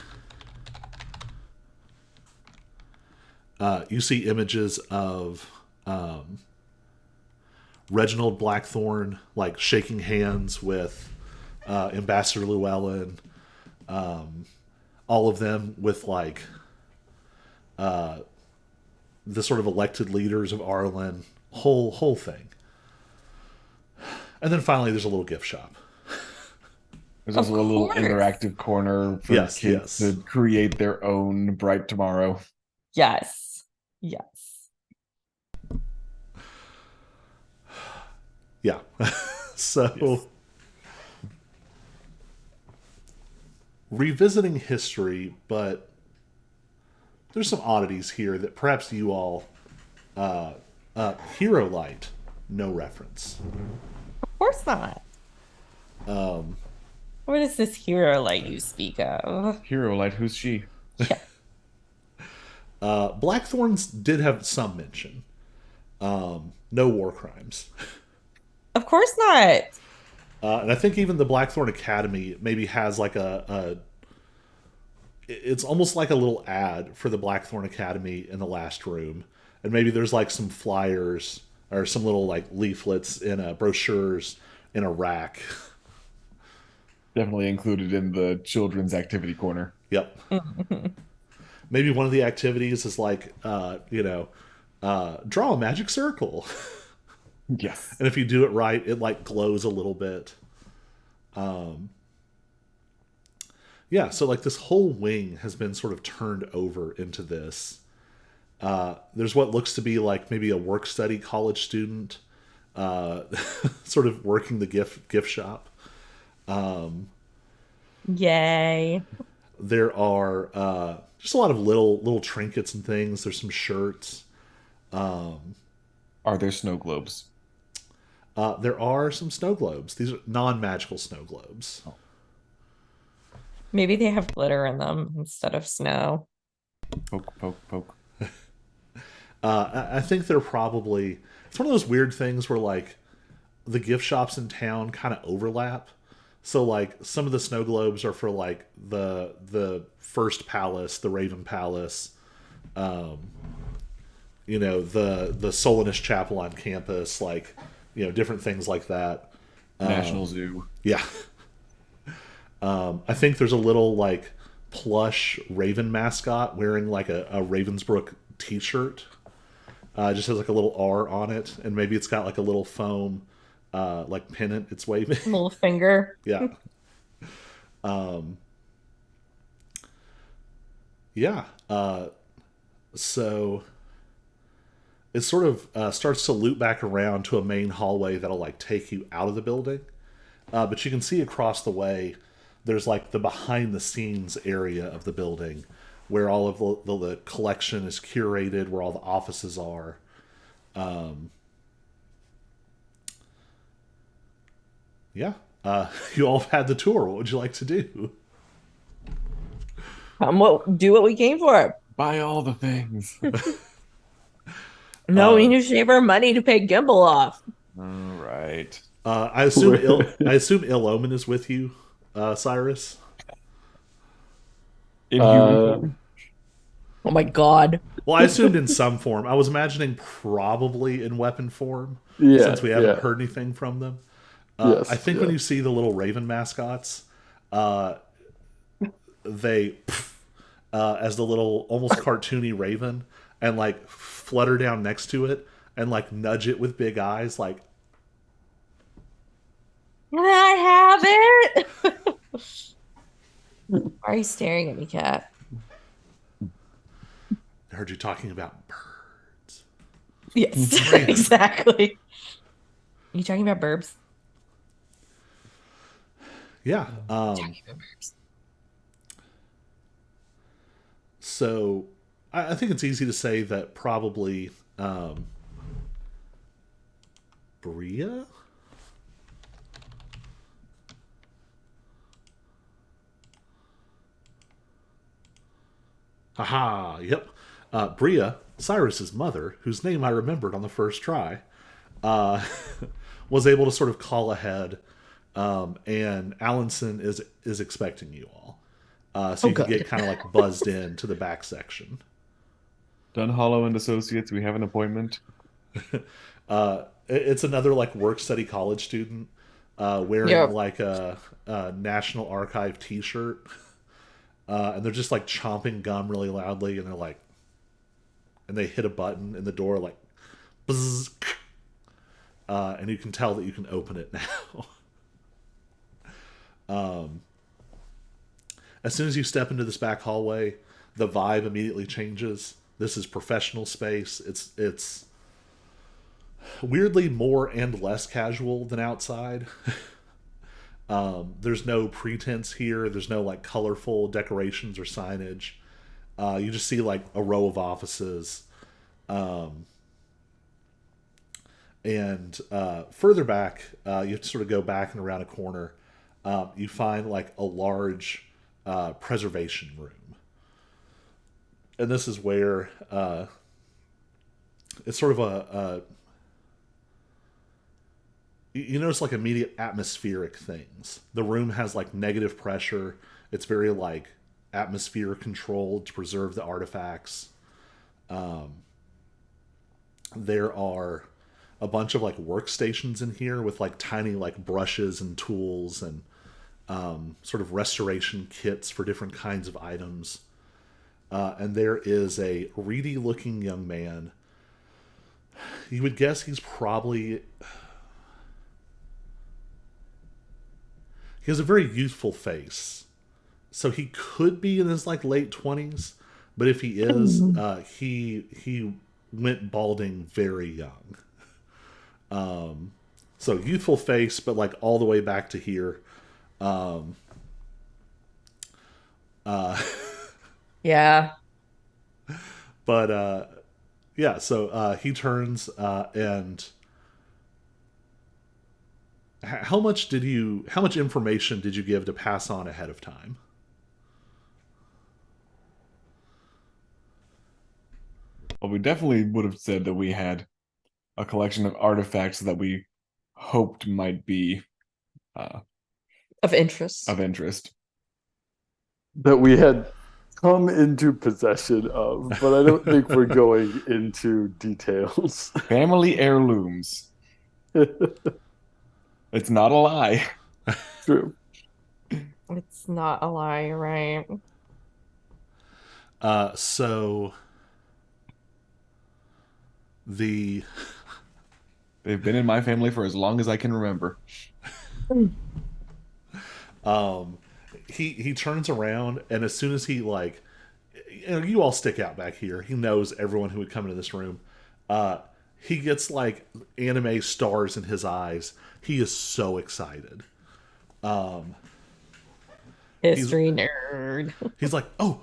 images of Reginald Blackthorne like shaking hands with Ambassador Llewellyn. All of them with like the sort of elected leaders of Arlen, whole thing. And then finally there's a little gift shop. There's also a little interactive corner for kids to create their own bright tomorrow. Yes. Yeah. So revisiting history, but there's some oddities here that perhaps you all Hero Light No reference. Of course not. What is this hero light you speak of? Hero Light, who's she? Yeah. Blackthorns did have some mention. No war crimes. Of course not. And I think even the Blackthorn Academy maybe has like it's almost like a little ad for the Blackthorn Academy in the last room. And maybe there's like some flyers or some little like leaflets in brochures in a rack. Definitely included in the children's activity corner. Yep. Maybe one of the activities is like, draw a magic circle. Yes. And if you do it right, it like glows a little bit. Yeah, so like this whole wing has been sort of turned over into this. There's what looks to be like maybe a work study college student, sort of working the gift shop. Yay. There are just a lot of little trinkets and things. There's some shirts. Are there snow globes? There are some snow globes. These are non-magical snow globes. Maybe they have glitter in them instead of snow. Poke, poke, poke. I think they're probably, it's one of those weird things where like the gift shops in town kind of overlap. So like some of the snow globes are for like the first palace, the Raven Palace, the Solanist Chapel on campus, like different things like that. National Zoo. Yeah. I think there's a little like plush Raven mascot wearing like a Ravensbrook t-shirt. Just has like a little R on it, and maybe it's got like a little foam like pennant it's waving. Little finger. Yeah. Yeah. So it sort of starts to loop back around to a main hallway that'll like take you out of the building. But you can see across the way, there's like the behind the scenes area of the building where all of the collection is curated, where all the offices are. Yeah. You all have had the tour. What would you like to do? Do what we came for. Buy all the things. No, we need to save our money to pay Gimbal off. All right. I assume Ill Omen is with you, Cyrus. In human form. Oh my god. Well, I assumed in some form. I was imagining probably in weapon form, Yeah, since we haven't yeah. heard anything from them. Yes, I think when you see the little Raven mascots, they as the little almost cartoony Raven, and like flutter down next to it and like nudge it with big eyes, like, Can I have it? Why are you staring at me, cat? I heard you talking about birds. Yes, Raven. exactly. Are you talking about burbs? Yeah. Talking about burbs. So I think it's easy to say that probably Bria? Haha, yep. Bria, Cyrus's mother, whose name I remembered on the first try, was able to sort of call ahead, and Allinson is expecting you all. So you can get kind of like buzzed in to the back section. Dunhollow and Associates, we have an appointment. It's another like work study college student wearing like a National Archive T-shirt, and they're just like chomping gum really loudly, and they're like, and they hit a button in the door like, buzz, and you can tell that you can open it now. As soon as you step into this back hallway, the vibe immediately changes. This is professional space. It's weirdly more and less casual than outside. There's no pretense here. There's no like colorful decorations or signage. You just see like a row of offices, and And further back, you have to sort of go back and around a corner. You find like a large preservation room. And this is where it's sort of you notice like immediate atmospheric things. The room has like negative pressure. It's very like atmosphere controlled to preserve the artifacts. There are a bunch of like workstations in here with like tiny like brushes and tools and sort of restoration kits for different kinds of items. And there is a reedy looking young man. You would guess he's probably. He has a very youthful face. So he could be in his like late 20s, but if he is, he went balding very young. So youthful face, but like all the way back to here. Yeah. But yeah, so he turns and how much information did you give to pass on ahead of time? Well, we definitely would have said that we had a collection of artifacts that we hoped might be Of interest. of interest. That we had come into possession of, but I don't think we're going into details. Family heirlooms. It's not a lie. True. It's not a lie, right? So the They've been in my family for as long as I can remember. he turns around, and as soon as he like, you all stick out back here. He knows everyone who would come into this room. He gets like anime stars in his eyes. He is so excited. History nerd. He's like, oh,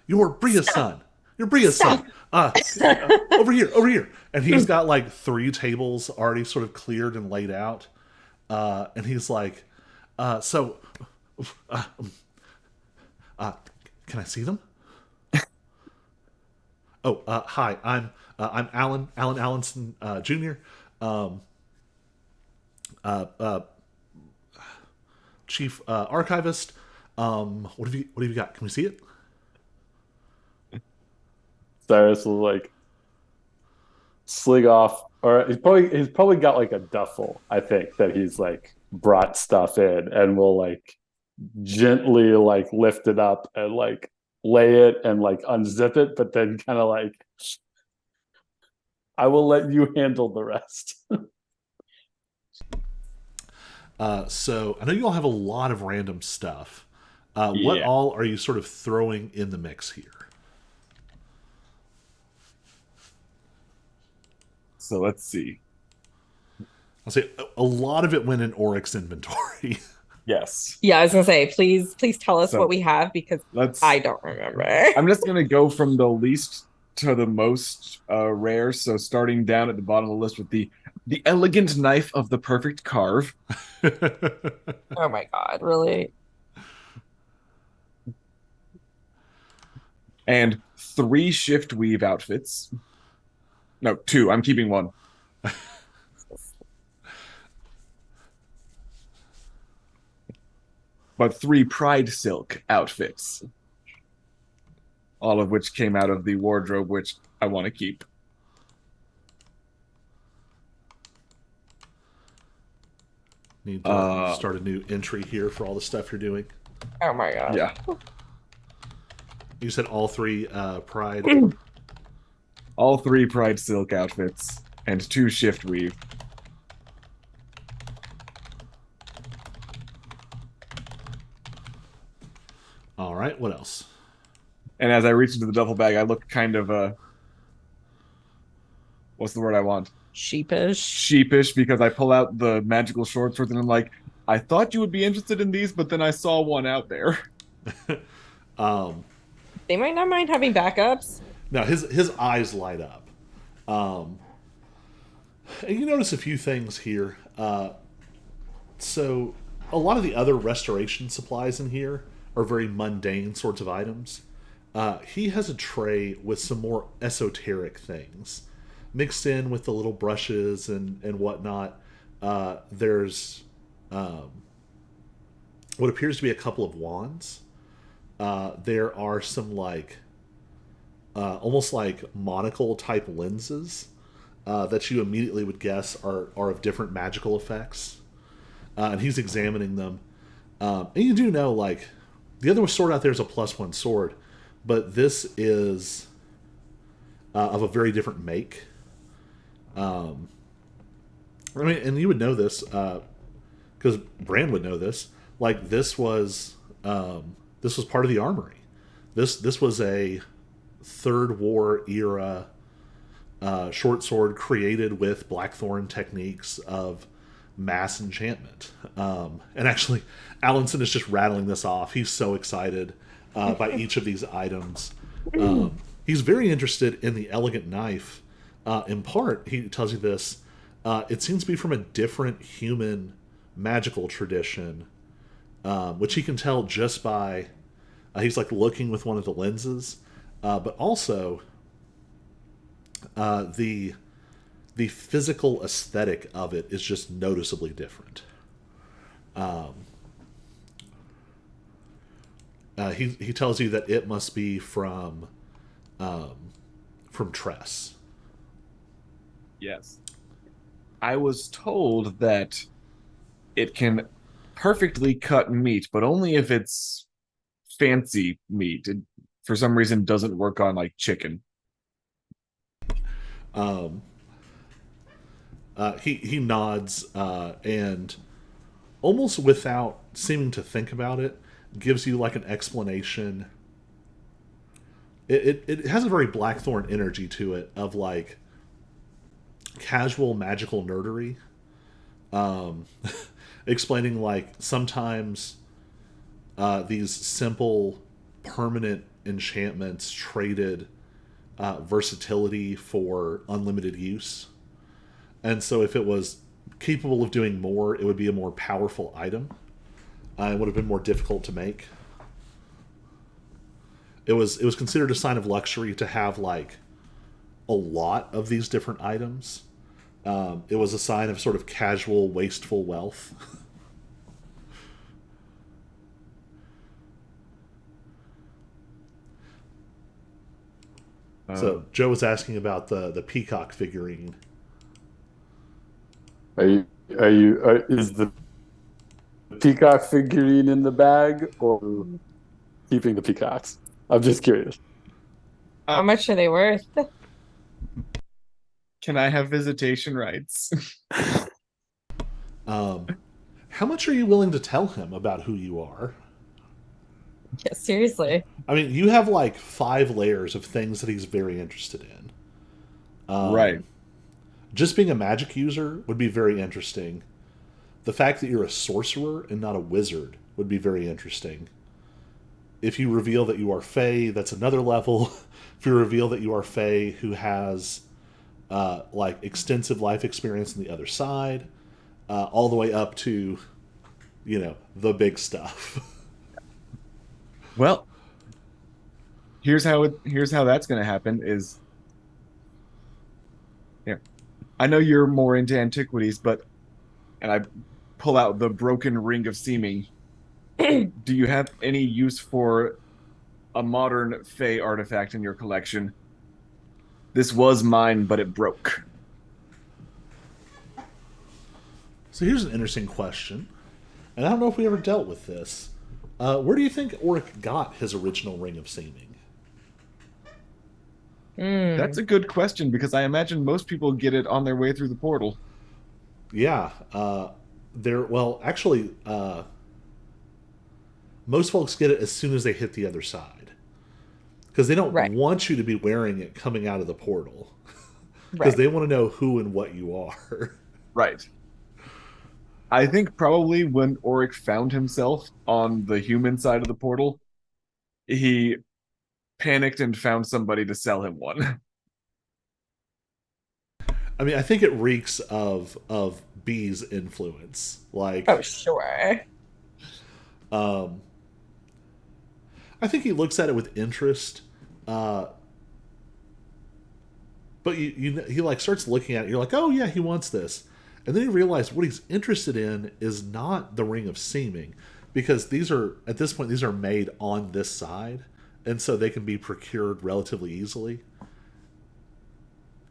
you're Bria's son. You're Bria's son. Over here. And he's got like 3 tables already sort of cleared and laid out. And he's like, can I see them? Hi, I'm Alan Allenson Jr. Chief Archivist. What have you got? Can we see it? Cyrus will like sling off, or he's probably got like a duffel, I think, that he's like brought stuff in, and will like gently like lift it up and like lay it and like unzip it, but then kind of like, I will let you handle the rest. So I know you all have a lot of random stuff. What Yeah. all are you sort of throwing in the mix here? So let's see. I'll say a lot of it went in Oryx inventory. Yes. Yeah, I was gonna say, please tell us So, what we have because Let's. I don't remember. I'm just gonna go from the least to the most rare. So starting down at the bottom of the list with the elegant knife of the perfect carve. Oh my god, really? And 3 shift weave outfits. No, 2. I'm keeping 1. But 3 pride silk outfits. All of which came out of the wardrobe, which I want to keep. Need to Uh, start a new entry here for all the stuff you're doing. Oh my god. Yeah. You said all 3 Pride. All 3 pride silk outfits and 2 shift weave. All right, what else? And as I reach into the duffel bag, I look kind of what's the word I want? Sheepish. Sheepish, because I pull out the magical short swords and I'm like, I thought you would be interested in these, but then I saw one out there. They might not mind having backups. Now his eyes light up. And you notice a few things here. So, a lot of the other restoration supplies in here are very mundane sorts of items. He has a tray with some more esoteric things mixed in with the little brushes and whatnot. There's what appears to be a couple of wands. There are some like almost like monocle type lenses that you immediately would guess are of different magical effects. And he's examining them. And you do know, like, the other sword out there is a +1 sword, but this is of a very different make. I mean, and you would know this because Bran would know this. Like, this was part of the armory. This was a Third War era short sword created with Blackthorn techniques of mass enchantment. And actually, Alanson is just rattling this off. He's so excited by each of these items. He's very interested in the elegant knife. In part, he tells you this. It seems to be from a different human magical tradition, which he can tell just by he's like looking with one of the lenses, but also the physical aesthetic of it is just noticeably different. He tells you that it must be from Tress. Yes. I was told that it can perfectly cut meat, but only if it's fancy meat. It, for some reason, doesn't work on like chicken. He nods and almost without seeming to think about it, gives you like an explanation. It has a very Blackthorn energy to it of like casual magical nerdery. Explaining like sometimes these simple permanent enchantments traded versatility for unlimited use. And so if it was capable of doing more, it would be a more powerful item. It would have been more difficult to make. It was considered a sign of luxury to have like a lot of these different items. It was a sign of sort of casual, wasteful wealth. So Joe was asking about the peacock figurine. Is the peacock figurine in the bag or keeping the peacocks? I'm just curious. How much are they worth? Can I have visitation rights? How much are you willing to tell him about who you are? Yeah, seriously. I mean, you have like 5 layers of things that he's very interested in. Right. Just being a magic user would be very interesting. The fact that you're a sorcerer and not a wizard would be very interesting. If you reveal that you are Fae, that's another level. If you reveal that you are Fae who has like extensive life experience on the other side, all the way up to, you know, the big stuff. Well, here's how that's going to happen is here. I know you're more into antiquities, but and I pull out the broken ring of seeming. Do you have any use for a modern Fey artifact in your collection? This was mine, but it broke. So here's an interesting question, and I don't know if we ever dealt with this. Where do you think Auric got his original Ring of Seeming? That's a good question because I imagine most people get it on their way through the portal. Yeah, well, actually, most folks get it as soon as they hit the other side. Because they don't Right. want you to be wearing it coming out of the portal. Because Right. they want to know who and what you are. Right. I think probably when Auric found himself on the human side of the portal, he panicked and found somebody to sell him one. I mean, I think it reeks of B's influence. Like, Oh, sure. um, I think he looks at it with interest. Uh, but he like starts looking at it. You're like, oh yeah, he wants this, and then you realize what he's interested in is not the Ring of Seeming, because these are at this point these are made on this side, and so they can be procured relatively easily.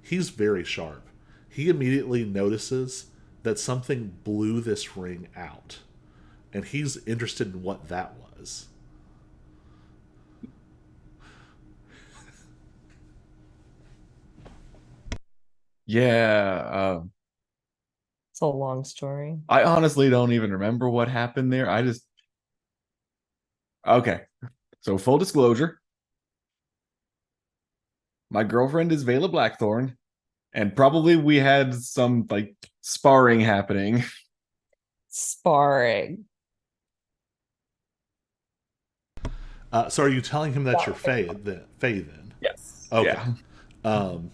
He's very sharp. He immediately notices that something blew this ring out, and he's interested in what that was. Yeah, It's a long story. I honestly don't even remember what happened there. I just okay. So full disclosure, my girlfriend is Vela Blackthorn, and probably we had some like sparring happening. Sparring. So are you telling him that you're Faye then? Faye then? Yes. Okay. Yeah. Um,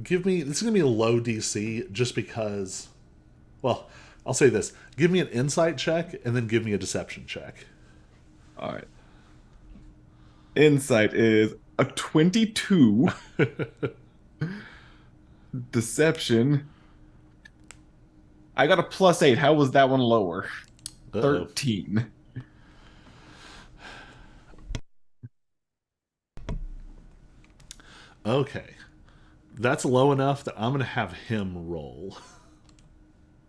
give me this is gonna be a low DC just because. Well, I'll say this: give me an insight check and then give me a deception check. All right. Insight is a 22. Deception. I got a +8. How was that one lower? Uh-oh. 13. Okay, that's low enough that I'm gonna have him roll.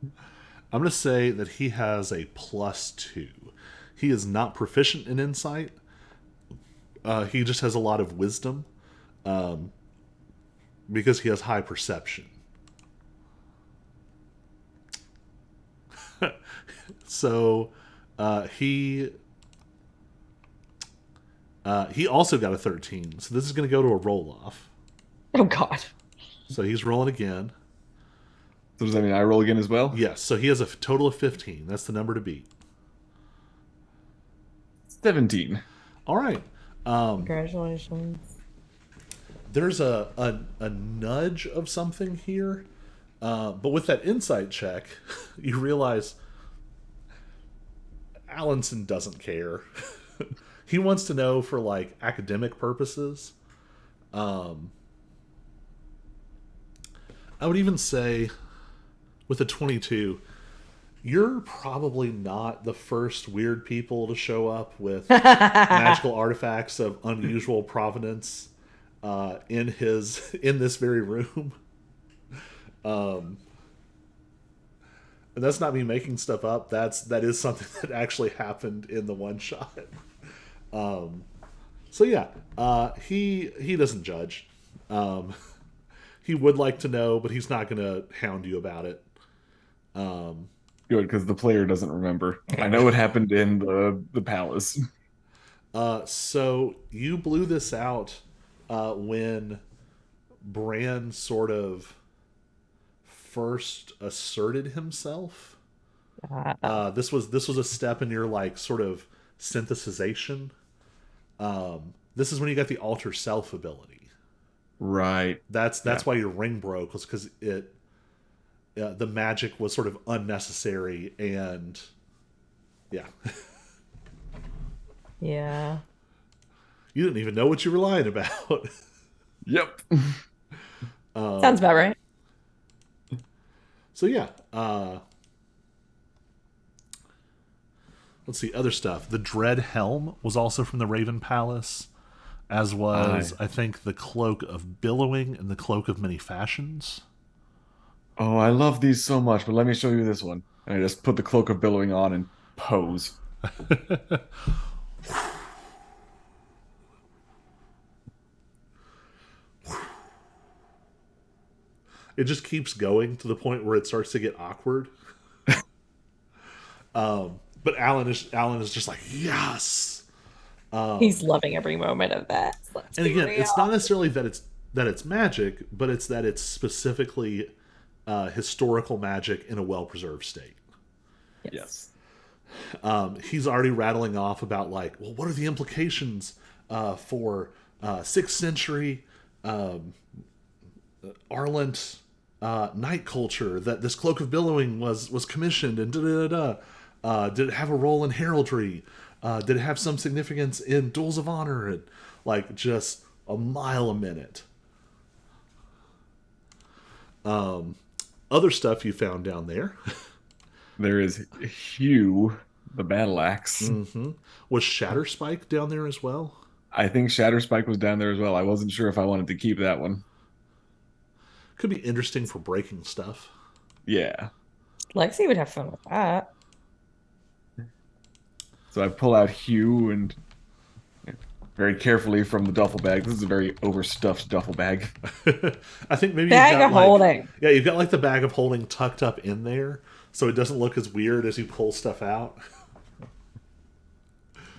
I'm gonna say that he has a +2. He is not proficient in insight. He just has a lot of wisdom, um, because he has high perception. So he also got a 13. So this is going to go to a roll off. Oh God. So he's rolling again. So does that mean I roll again as well? Yes. So he has a total of 15. That's the number to beat. 17. All right. Congratulations. There's a nudge of something here, but with that insight check, you realize Allenson doesn't care. He wants to know for like academic purposes. I would even say with a 22, you're probably not the first weird people to show up with magical artifacts of unusual provenance in this very room. And that's not me making stuff up. That is something that actually happened in the one shot. So yeah, he doesn't judge. He would like to know, but he's not going to hound you about it. Good, because the player doesn't remember. I know what happened in the palace. So you blew this out when Bran sort of first asserted himself. This was a step in your like sort of synthesization. This is when you got the alter self ability. Right. That's why your ring broke, was because it the magic was sort of unnecessary, and yeah. Yeah. You didn't even know what you were lying about. Yep. Sounds about right. So yeah, let's see other stuff. The Dread Helm was also from the Raven Palace, as was I think the Cloak of Billowing and the Cloak of Many Fashions. Oh, I love these so much, but let me show you this one. And I just put the Cloak of Billowing on and pose. It just keeps going to the point where it starts to get awkward. But Alan is just like, yes. He's loving every moment of that. Let's And be again, real. it's not necessarily that it's magic, but it's that it's specifically historical magic in a well-preserved state. Yes. He's already rattling off about like, well, what are the implications for 6th century um, Arlant night culture, that this cloak of billowing was commissioned, and da da da da. Did it have a role in heraldry? Did it have some significance in duels of honor? And like just a mile a minute. Other stuff you found down there. There is Hugh, the battle axe. Was Shatterspike down there as well? I think Shatterspike was down there as well. I wasn't sure if I wanted to keep that one. Could be interesting for breaking stuff. Yeah. Lexi would have fun with that. So I pull out Hugh and very carefully from the duffel bag. This is a very overstuffed duffel bag. I think maybe Bag you've got of holding. Yeah, you've got like the bag of holding tucked up in there, so it doesn't look as weird as you pull stuff out.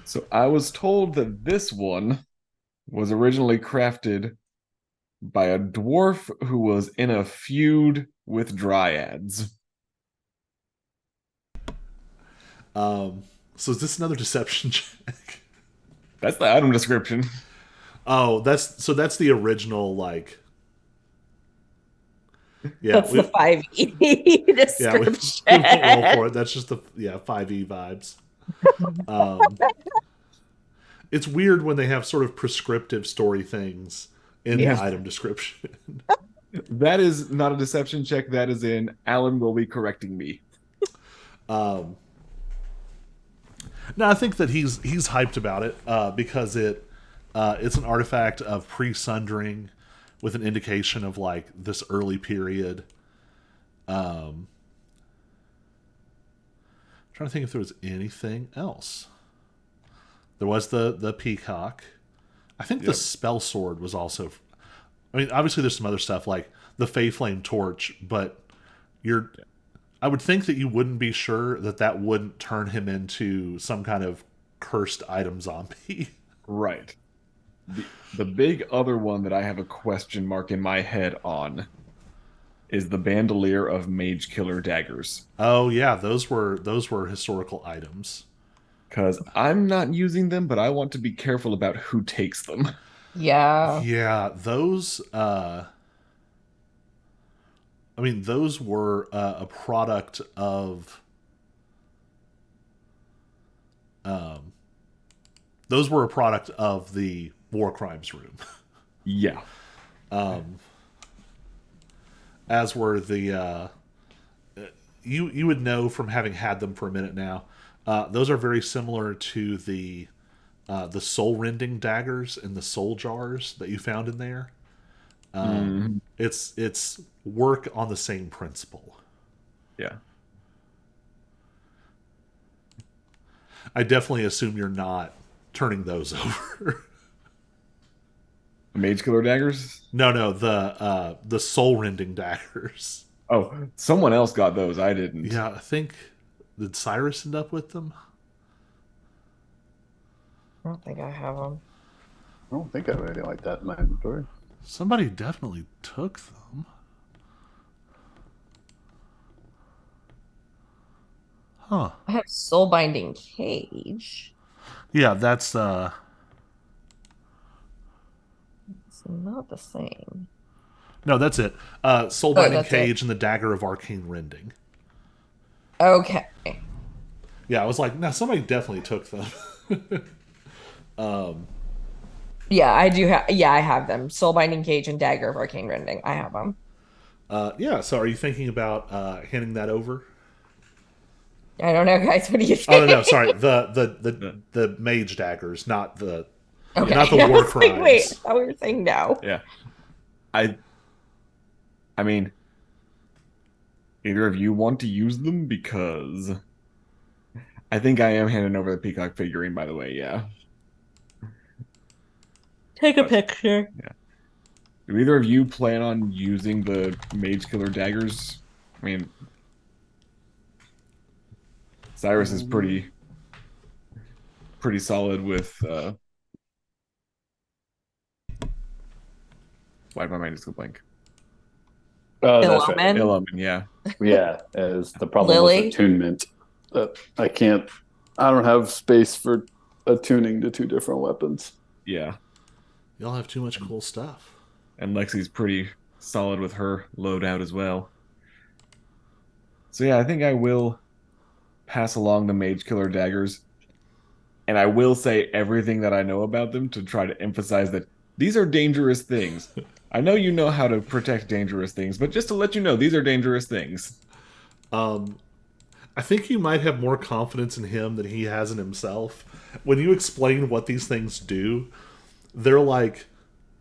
So I was told that this one was originally crafted by a dwarf who was in a feud with dryads. So is this another deception check? That's the item description. Oh, that's the original, like. Yeah, That's the 5e yeah, description. we won't roll for it. That's just the 5e vibes. It's weird when they have sort of prescriptive story things in Yeah. the item description. That is not a deception check. That is in Alan will be correcting me. No, I think that he's hyped about it because it's an artifact of pre-sundering with an indication of like this early period. Trying to think if there was anything else. There was the peacock. I think the spell sword was also. I mean, obviously there's some other stuff like the Fey Flame torch, but I would think that you wouldn't be sure that wouldn't turn him into some kind of cursed item zombie. Right. The big other one that I have a question mark in my head on is the bandolier of mage killer daggers. Oh yeah, those were historical items. Because I'm not using them, but I want to be careful about who takes them. Yeah. Yeah, those. I mean, those were a product of. Those were a product of the war crimes room. Yeah. As were the. You would know from having had them for a minute now. Those are very similar to the soul rending daggers and the soul jars that you found in there. It's work on the same principle. Yeah. I definitely assume you're not turning those over. Mage killer daggers? No, the soul rending daggers. Oh, someone else got those. I didn't. Yeah, I think did Cyrus end up with them? I don't think I have them. I don't think I have anything like that in my inventory. Somebody definitely took them. Huh. I have Soul Binding Cage. Yeah, that's It's not the same. no, that's it. Soul Binding that's Cage and the Dagger of Arcane Rending. Okay. Yeah, I was like, no, somebody definitely took them. Yeah, I do have. Yeah, I have them. Soul Binding Cage and Dagger of Arcane Rending. I have them. Yeah, so are you thinking about handing that over? I don't know, guys. What do you think? Oh no, sorry. The mage daggers, not the Okay. not the I war was like, crimes. wait, I thought we were saying no. Yeah. I mean, either of you want to use them? Because I think I am handing over the peacock figurine, by the way, yeah. Take a picture. Do either of you plan on using the mage killer daggers? I mean, Cyrus is pretty solid with why did my mind just go blank? Oh, that's right. Illumin. Illumin, yeah. Yeah, is the problem Lily? with attunement. I don't have space for attuning to two different weapons. Yeah. Y'all have too much cool stuff. And Lexi's pretty solid with her loadout as well. So yeah, I think I will pass along the Mage Killer daggers, and I will say everything that I know about them to try to emphasize that these are dangerous things. I know you know how to protect dangerous things, but just to let you know, these are dangerous things. I think you might have more confidence in him than he has in himself. When you explain what these things do, they're like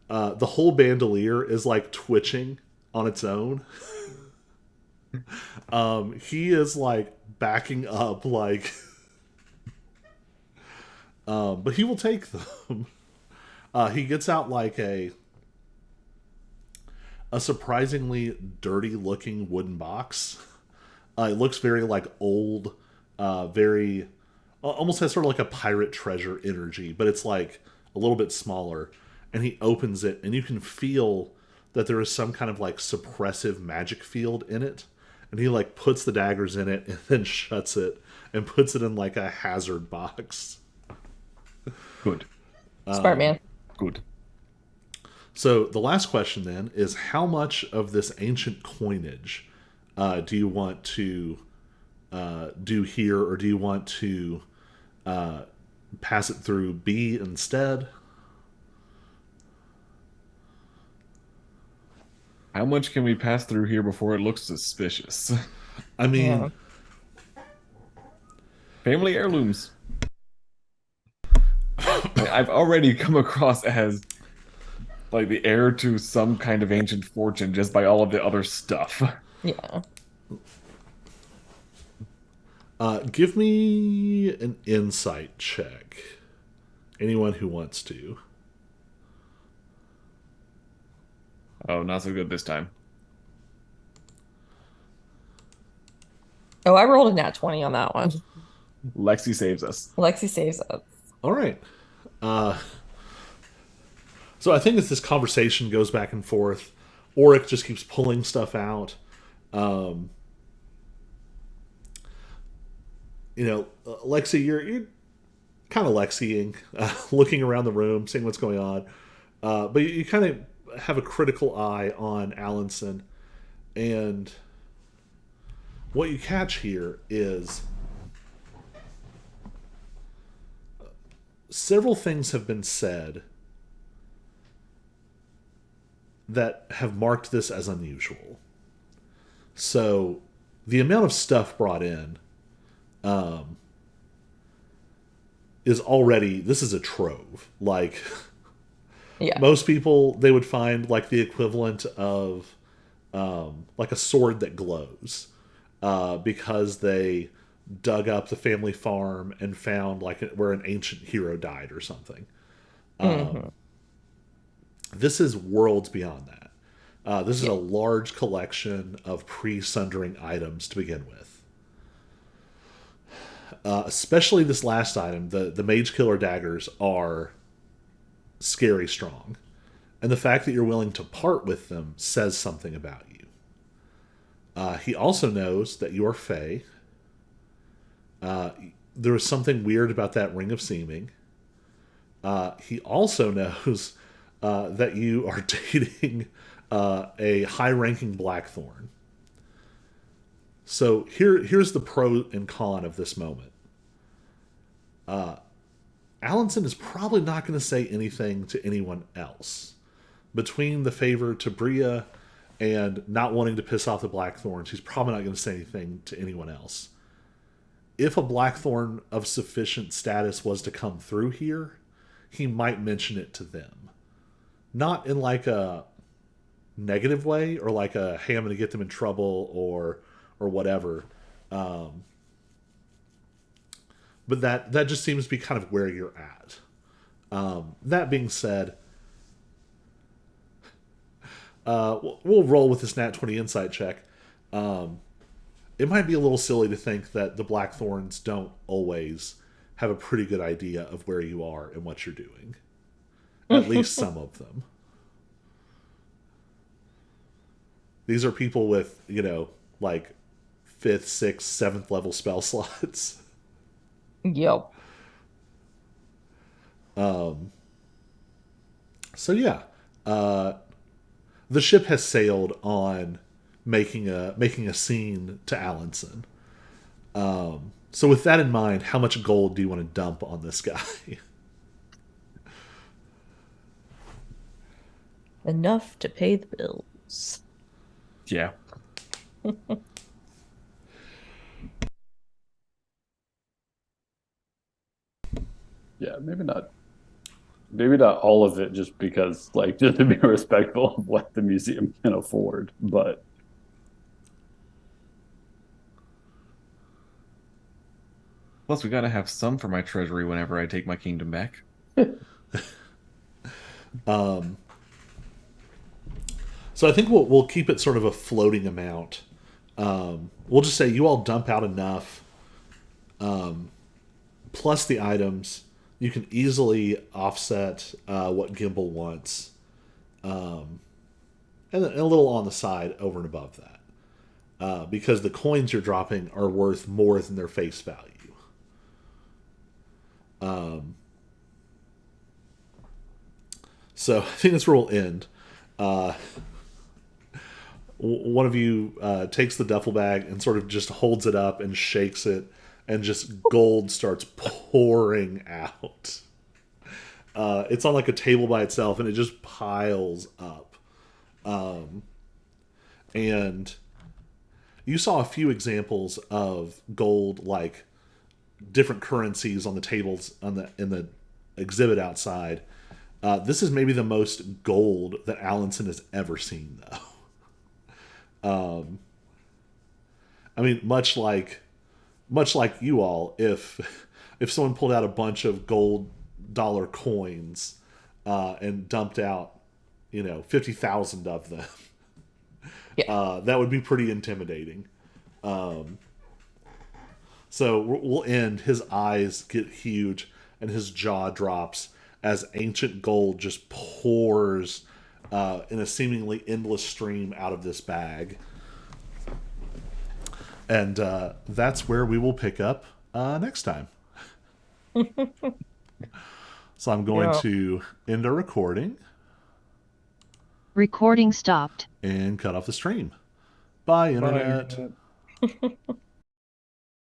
the whole bandolier is like twitching on its own. He is like backing up, like, but he will take them. He gets out like a surprisingly dirty looking wooden box. It looks very like old, very almost has sort of like a pirate treasure energy, but it's like a little bit smaller. And he opens it, and you can feel that there is some kind of like suppressive magic field in it. And he like puts the daggers in it and then shuts it and puts it in like a hazard box. Good, Smart man. good. So the last question then is, how much of this ancient coinage do you want to do here, or do you want to pass it through B instead? How much can we pass through here before it looks suspicious? I mean, Yeah. Family heirlooms. I've already come across as like the heir to some kind of ancient fortune just by all of the other stuff. Yeah. give me an insight check. Anyone who wants to. Oh, not so good this time. Oh, I rolled a nat 20 on that one. Lexi saves us. Lexi saves us. All right. So I think as this conversation goes back and forth, Auric just keeps pulling stuff out. Lexi, you're kind of Lexiing, looking around the room, seeing what's going on. But you kind of have a critical eye on Alanson, and what you catch here is several things have been said that have marked this as unusual. So the amount of stuff brought in is already, this is a trove. Like, Yeah. most people, they would find like the equivalent of like a sword that glows, because they dug up the family farm and found like where an ancient hero died or something. This is worlds beyond that. This is a large collection of pre-sundering items to begin with. Especially this last item, the Mage Killer daggers are scary strong. And the fact that you're willing to part with them says something about you. He also knows that you are Fae. There was something weird about that Ring of Seeming. He also knows that you are dating a high-ranking Blackthorn. So here's the pro and con of this moment. Alanson is probably not going to say anything to anyone else. Between the favor to Bria and not wanting to piss off the Blackthorns, he's probably not going to say anything to anyone else. If a Blackthorn of sufficient status was to come through here, he might mention it to them. Not in like a negative way, or like a, hey, I'm going to get them in trouble, or whatever. But that just seems to be kind of where you're at. That being said, we'll roll with this nat 20 insight check. It might be a little silly to think that the Blackthorns don't always have a pretty good idea of where you are and what you're doing. At least some of them. These are people with, like 5th, 6th, 7th level spell slots. Yep. So yeah. the ship has sailed on making a scene to Alanson. So with that in mind, how much gold do you want to dump on this guy? Enough to pay the bills. Yeah. Yeah, maybe not. Maybe not all of it, just because, like, just to be respectful of what the museum can afford. But Plus, we gotta have some for my treasury whenever I take my kingdom back. So I think we'll keep it sort of a floating amount. We'll just say you all dump out enough, plus the items. You can easily offset what Gimbal wants, and a little on the side over and above that, because the coins you're dropping are worth more than their face value. So I think that's where we'll end. One of you takes the duffel bag and sort of just holds it up and shakes it, and just gold starts pouring out. It's on like a table by itself, and it just piles up. And you saw a few examples of gold, like different currencies on the tables in the exhibit outside. This is maybe the most gold that Alanson has ever seen, though. I mean, much like you all, if someone pulled out a bunch of gold dollar coins and dumped out, 50,000 of them, that would be pretty intimidating. So we'll end. His eyes get huge and his jaw drops as ancient gold just pours in a seemingly endless stream out of this bag. And that's where we will pick up next time. So I'm going to end our recording. Recording stopped. And cut off the stream. Bye, Internet. Bye.